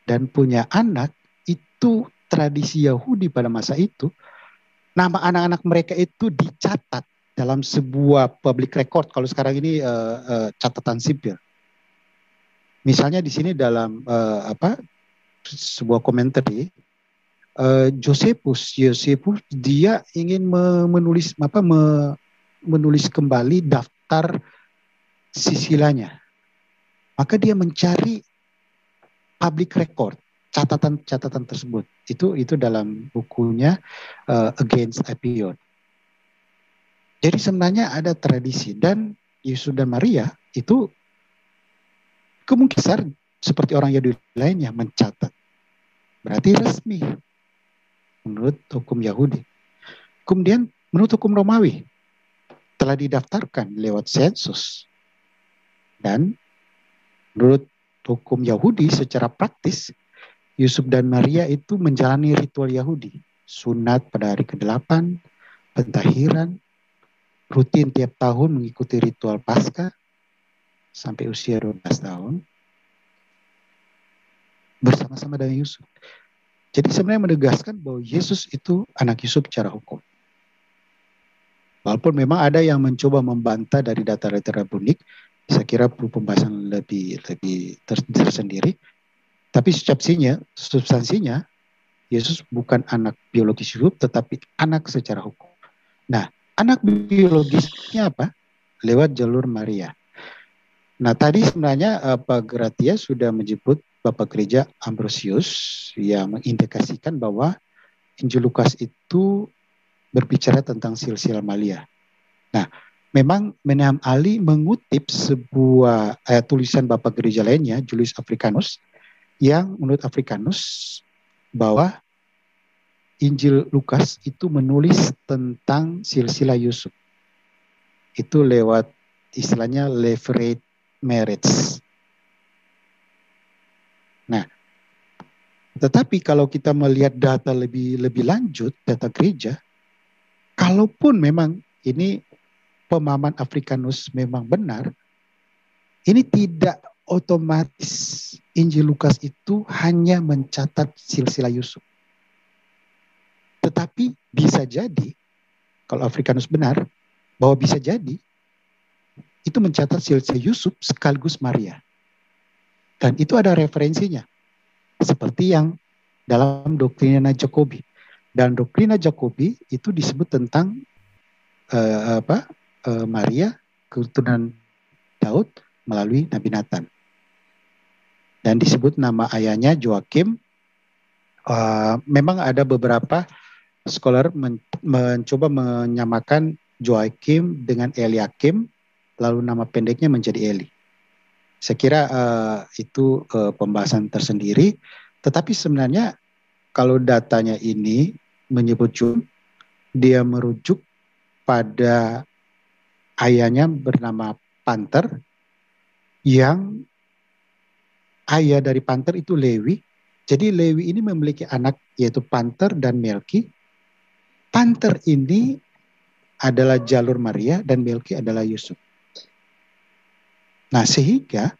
dan punya anak, itu tradisi Yahudi pada masa itu, nama anak-anak mereka itu dicatat dalam sebuah public record. Kalau sekarang ini catatan sipil. Misalnya di sini dalam sebuah komentar Josephus dia ingin menulis kembali daftar sisilanya. Maka dia mencari public record, catatan tersebut. Itu dalam bukunya Against Apion. Jadi sebenarnya ada tradisi, dan Yusuf dan Maria itu kemungkinan besar seperti orang Yahudi lainnya mencatat. Berarti resmi menurut hukum Yahudi. Kemudian menurut hukum Romawi, telah didaftarkan lewat sensus. Dan menurut hukum Yahudi secara praktis, Yusuf dan Maria itu menjalani ritual Yahudi. Sunat pada hari ke-8, pentahiran, rutin tiap tahun mengikuti ritual Paskah sampai usia 12 tahun bersama-sama dengan Yusuf. Jadi sebenarnya menegaskan bahwa Yesus itu anak Yusuf secara hukum. Walaupun memang ada yang mencoba membantah dari data-data rabbinic, saya kira perlu pembahasan lebih tersendiri. Tapi substansinya, Yesus bukan anak biologis Yusuf, tetapi anak secara hukum. Nah, anak biologisnya apa? Lewat jalur Maria. Nah, tadi sebenarnya Pak Gratia sudah menyebut Bapak Gereja Ambrosius yang mengindikasikan bahwa Injil Lukas itu berbicara tentang silsilah Maria. Nah, memang Menahem Ali mengutip sebuah tulisan Bapak Gereja lainnya, Julius Africanus, yang menurut Africanus bahwa Injil Lukas itu menulis tentang silsilah Yusuf. Itu lewat istilahnya levirate marriage. Nah, tetapi kalau kita melihat data lebih lanjut, data gereja, kalaupun memang ini pemahaman Africanus memang benar, ini tidak otomatis Injil Lukas itu hanya mencatat silsilah Yusuf. Tetapi bisa jadi, kalau Africanus benar, bahwa bisa jadi itu mencatat silsilah Yusuf sekaligus Maria. Dan itu ada referensinya. Seperti yang dalam Doktrina Jacobi. Dan Doktrina Jacobi itu disebut tentang Maria, keturunan Daud melalui Nabi Nathan. Dan disebut nama ayahnya Joakim. Memang ada beberapa scholar mencoba menyamakan Joakim dengan Eliakim, lalu nama pendeknya menjadi Eli. Saya kira itu pembahasan tersendiri. Tetapi sebenarnya kalau datanya ini menyebut Jun, dia merujuk pada ayahnya bernama Panter, yang ayah dari Panter itu Lewi. Jadi Lewi ini memiliki anak yaitu Panter dan Melki. Panter ini adalah jalur Maria dan Melki adalah Yusuf. Nah, sehingga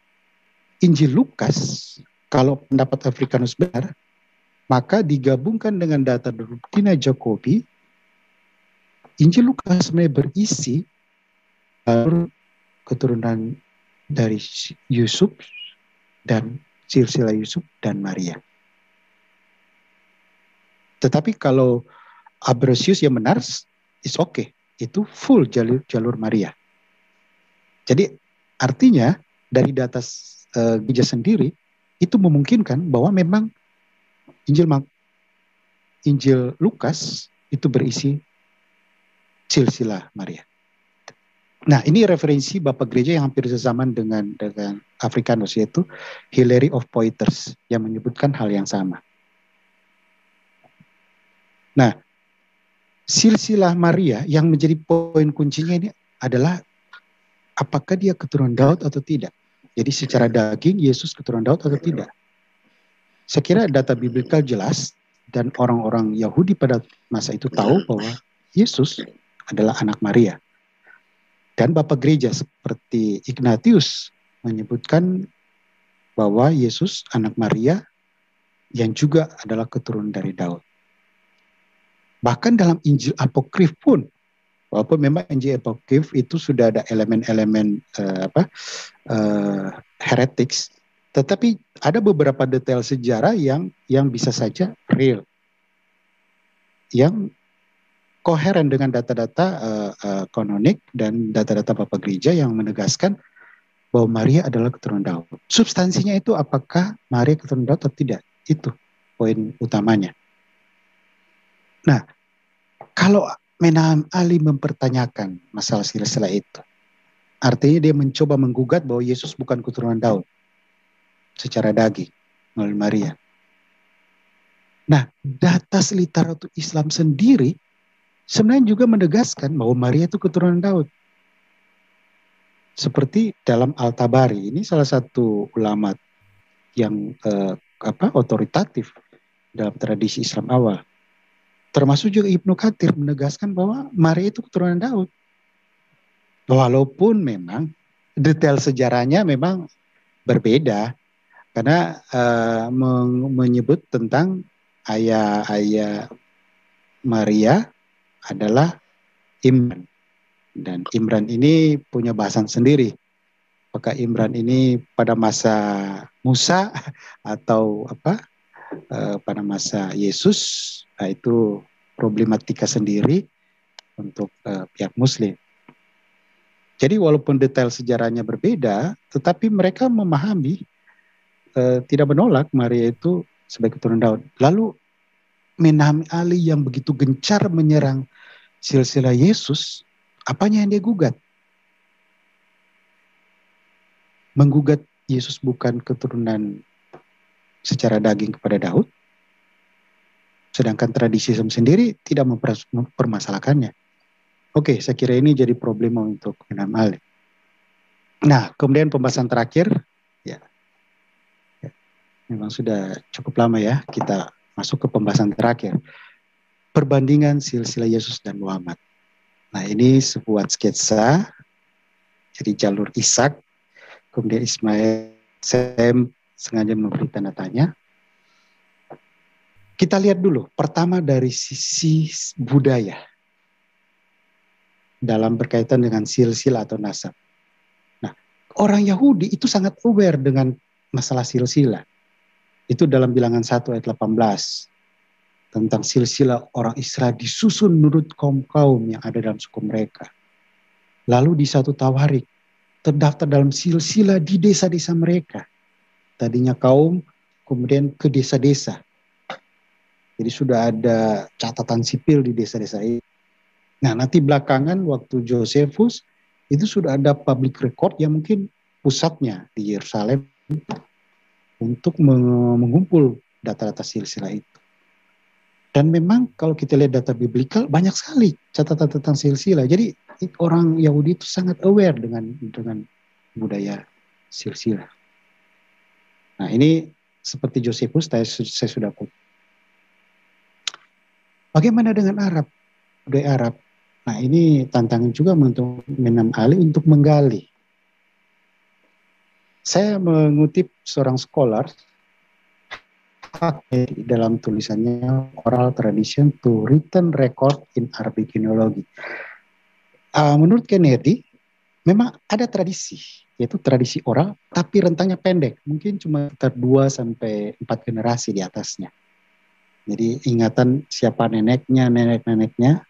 Injil Lukas, kalau pendapat Africanus benar, maka digabungkan dengan data Doktrina Jacobi, Injil Lukas sebenarnya berisi keturunan dari Yusuf dan silsilah Yusuf dan Maria. Tetapi kalau Ambrosius yang benar, is okay. Itu full jalur Maria. Jadi artinya dari data gereja sendiri itu memungkinkan bahwa memang Injil Lukas itu berisi silsilah Maria. Nah, ini referensi Bapak Gereja yang hampir sezaman dengan Africanus, yaitu Hilary of Poitiers yang menyebutkan hal yang sama. Nah, silsilah Maria yang menjadi poin kuncinya ini adalah apakah dia keturunan Daud atau tidak. Jadi secara daging Yesus keturunan Daud atau tidak. Saya kira data biblikal jelas dan orang-orang Yahudi pada masa itu tahu bahwa Yesus adalah anak Maria. Dan Bapak Gereja seperti Ignatius menyebutkan bahwa Yesus anak Maria yang juga adalah keturunan dari Daud. Bahkan dalam Injil Apokrif pun, walaupun memang Injil Apokrif itu sudah ada elemen-elemen heretics, tetapi ada beberapa detail sejarah yang bisa saja real, yang koheren dengan data-data kanonik dan data-data Bapak Gereja yang menegaskan bahwa Maria adalah keturunan Daud. Substansinya itu apakah Maria keturunan Daud atau tidak? Itu poin utamanya. Nah, kalau Menahem Ali mempertanyakan masalah silsilah itu, artinya dia mencoba menggugat bahwa Yesus bukan keturunan Daud secara daging melalui Maria. Nah, data literatur Islam sendiri sebenarnya juga menegaskan bahwa Maria itu keturunan Daud. Seperti dalam Al-Tabari, ini salah satu ulama yang otoritatif dalam tradisi Islam awal. Termasuk juga Ibnu Katsir menegaskan bahwa Maria itu keturunan Daud. Walaupun memang detail sejarahnya memang berbeda, karena menyebut tentang ayah Maria adalah Imran. Dan Imran ini punya bahasan sendiri. Apakah Imran ini pada masa Musa atau pada masa Yesus? Nah, itu problematika sendiri untuk pihak Muslim. Jadi walaupun detail sejarahnya berbeda, tetapi mereka memahami, tidak menolak Maria itu sebagai keturunan Daud. Lalu Menam Ali yang begitu gencar menyerang silsilah Yesus, apanya yang dia gugat? Menggugat Yesus bukan keturunan secara daging kepada Daud, sedangkan tradisi Islam sendiri tidak mempermasalahkannya. Oke, saya kira ini jadi problema untuk Menam Ali. Nah, kemudian pembahasan terakhir, ya, memang sudah cukup lama ya kita masuk ke pembahasan terakhir. Perbandingan silsilah Yesus dan Muhammad. Nah, ini sebuah sketsa, jadi jalur Ishak, kemudian Ismail. Saya sengaja memberi tanda tanya. Kita lihat dulu, pertama dari sisi budaya dalam berkaitan dengan silsilah atau nasab. Nah, orang Yahudi itu sangat aware dengan masalah silsilah. Itu dalam Bilangan 1 ayat 18. Tentang silsilah orang Israel disusun menurut kaum-kaum yang ada dalam suku mereka. Lalu di satu Tawarik, terdaftar dalam silsilah di desa-desa mereka. Tadinya kaum, kemudian ke desa-desa. Jadi sudah ada catatan sipil di desa-desa ini. Nah, nanti belakangan waktu Josephus, itu sudah ada public record yang mungkin pusatnya di Yerusalem untuk mengumpul data-data silsilah itu. Dan memang kalau kita lihat data biblikal, banyak sekali catatan tentang silsilah. Jadi orang Yahudi itu sangat aware dengan budaya silsilah. Nah, ini seperti Josephus, saya sudah kutip. Bagaimana dengan Arab, budaya Arab? Nah, ini tantangan juga untuk Menam Ali untuk menggali. Saya mengutip seorang scholar dalam tulisannya Oral Tradition to Written Record in Arabic Genealogy. Menurut Kennedy, memang ada tradisi, yaitu tradisi oral, tapi rentangnya pendek, mungkin cuma sekitar 2-4 generasi di atasnya. Jadi ingatan siapa neneknya, nenek-neneknya,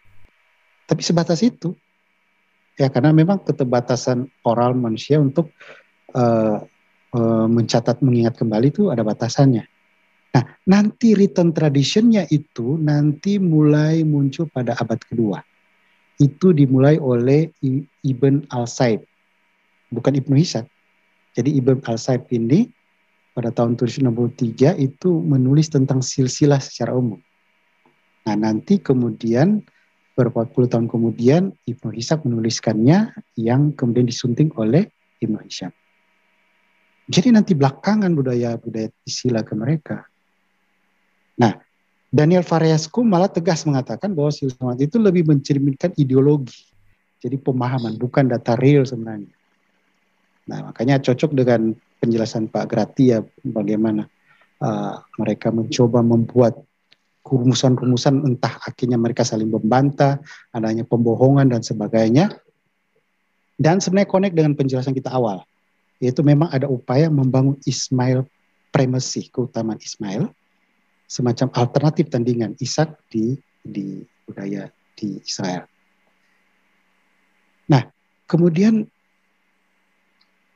tapi sebatas itu. Ya, karena memang keterbatasan oral manusia untuk mencatat, mengingat kembali itu ada batasannya. Nah, nanti written traditionnya itu nanti mulai muncul pada abad kedua. Itu dimulai oleh Ibn al-Saib, bukan Ibnu Ishaq. Jadi Ibn al-Saib ini pada tahun 763 itu menulis tentang silsilah secara umum. Nah, nanti kemudian beberapa puluh tahun kemudian Ibnu Ishaq menuliskannya yang kemudian disunting oleh Ibnu Hisham. Jadi nanti belakangan budaya silsilah ke mereka. Nah, Daniel Faryasco malah tegas mengatakan bahwa silsilah itu lebih mencerminkan ideologi. Jadi pemahaman, bukan data real sebenarnya. Nah, makanya cocok dengan penjelasan Pak Gratia bagaimana mereka mencoba membuat rumusan-rumusan, entah akhirnya mereka saling membantah, adanya pembohongan dan sebagainya. Dan sebenarnya connect dengan penjelasan kita awal, yaitu memang ada upaya membangun Ismail primacy, keutamaan Ismail, semacam alternatif tandingan Ishak di budaya di Israel. Nah, kemudian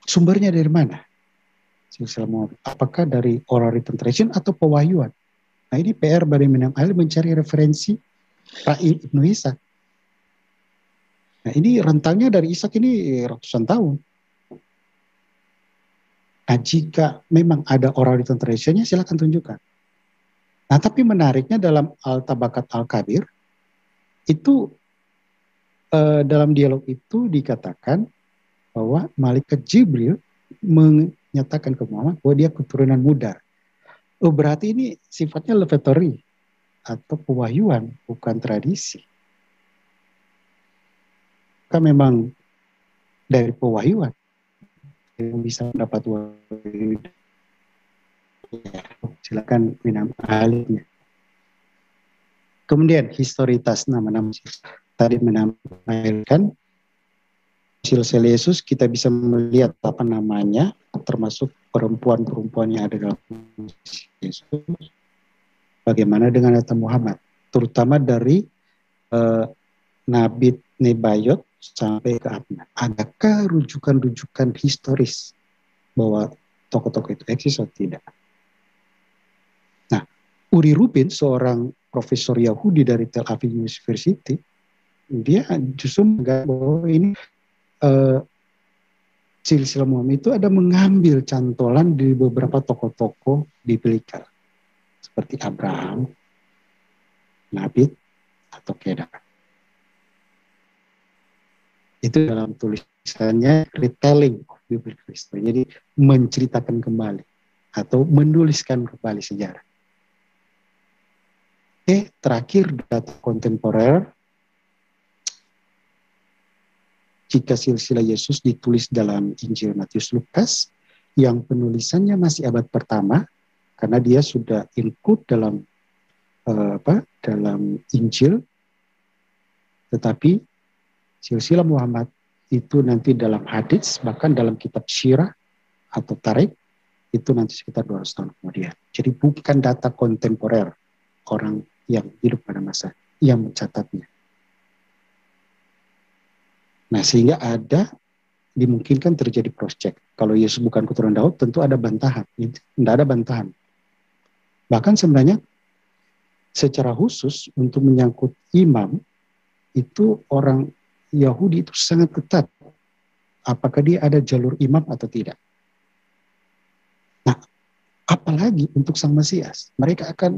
sumbernya dari mana? Apakah dari oral written tradition atau pewahyuan? Nah, ini PR dari Menam Ali mencari referensi Ibnu Ishaq. Nah, ini rentangnya dari Ishaq ini ratusan tahun. Nah, jika memang ada oral written traditionnya, silakan tunjukkan. Nah, tapi menariknya dalam Al-Tabakat Al-Kabir, itu dalam dialog itu dikatakan bahwa malaikat Jibril menyatakan ke Muhammad bahwa dia keturunan muda. Oh, berarti ini sifatnya revelatory atau pewahyuan, bukan tradisi. Kan memang dari pewahyuan yang bisa mendapat wahyu. Ya, silakan minum airnya. Kemudian historitas nama-nama tadi menampilkan silsilah Yesus, kita bisa melihat apa namanya, termasuk perempuan-perempuan yang ada dalam Yesus. Bagaimana dengan Nabi Muhammad, terutama dari Nabi Nebayot sampai ke Abna. Adakah rujukan-rujukan historis bahwa tokoh-tokoh itu eksis atau tidak? Nah, Uri Rubin, seorang profesor Yahudi dari Tel Aviv University, dia justru menganggap bahwa ini silsilah Muhammad itu ada mengambil cantolan di beberapa tokoh-tokoh biblika seperti Abraham, Nabi, atau Kedar. Itu dalam tulisannya retelling of biblical history. Jadi menceritakan kembali atau menuliskan kembali sejarah. Oke, terakhir data kontemporer. Jika silsilah Yesus ditulis dalam Injil Matius Lukas, yang penulisannya masih abad pertama, karena dia sudah include dalam dalam Injil, tetapi silsilah Muhammad itu nanti dalam hadits, bahkan dalam kitab Syirah atau Tarik, itu nanti sekitar 200 tahun kemudian. Jadi bukan data kontemporer orang yang hidup pada masa yang mencatatnya. Nah, sehingga dimungkinkan terjadi cross check. Kalau Yesus bukan keturunan Daud, tentu ada bantahan. Tidak ada bantahan. Bahkan sebenarnya secara khusus untuk menyangkut imam, itu orang Yahudi itu sangat ketat. Apakah dia ada jalur imam atau tidak. Nah, apalagi untuk Sang Mesias. Mereka akan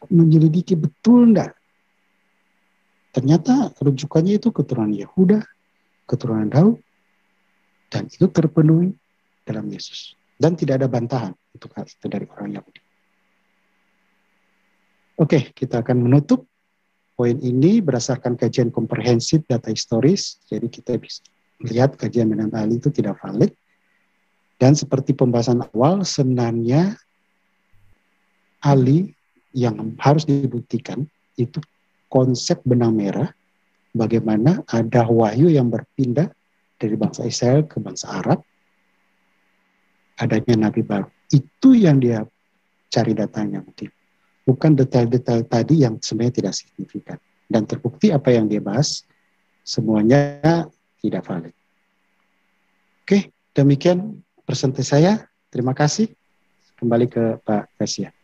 menyelidiki betul enggak. Ternyata rujukannya itu keturunan Yehuda, keturunan Daud, dan itu terpenuhi dalam Yesus. Dan tidak ada bantahan untuk hal itu dari orang Yahudi. Oke, kita akan menutup poin ini berdasarkan kajian komprehensif data historis. Jadi kita bisa melihat kajian Menam Ali itu tidak valid. Dan seperti pembahasan awal, sebenarnya Ali yang harus dibuktikan itu konsep benang merah, bagaimana ada wahyu yang berpindah dari bangsa Israel ke bangsa Arab, adanya nabi baru. Itu yang dia cari datanya, bukan detail-detail tadi yang sebenarnya tidak signifikan. Dan terbukti apa yang dia bahas, semuanya tidak valid. Oke, demikian presentasi saya. Terima kasih. Kembali ke Pak Kasia.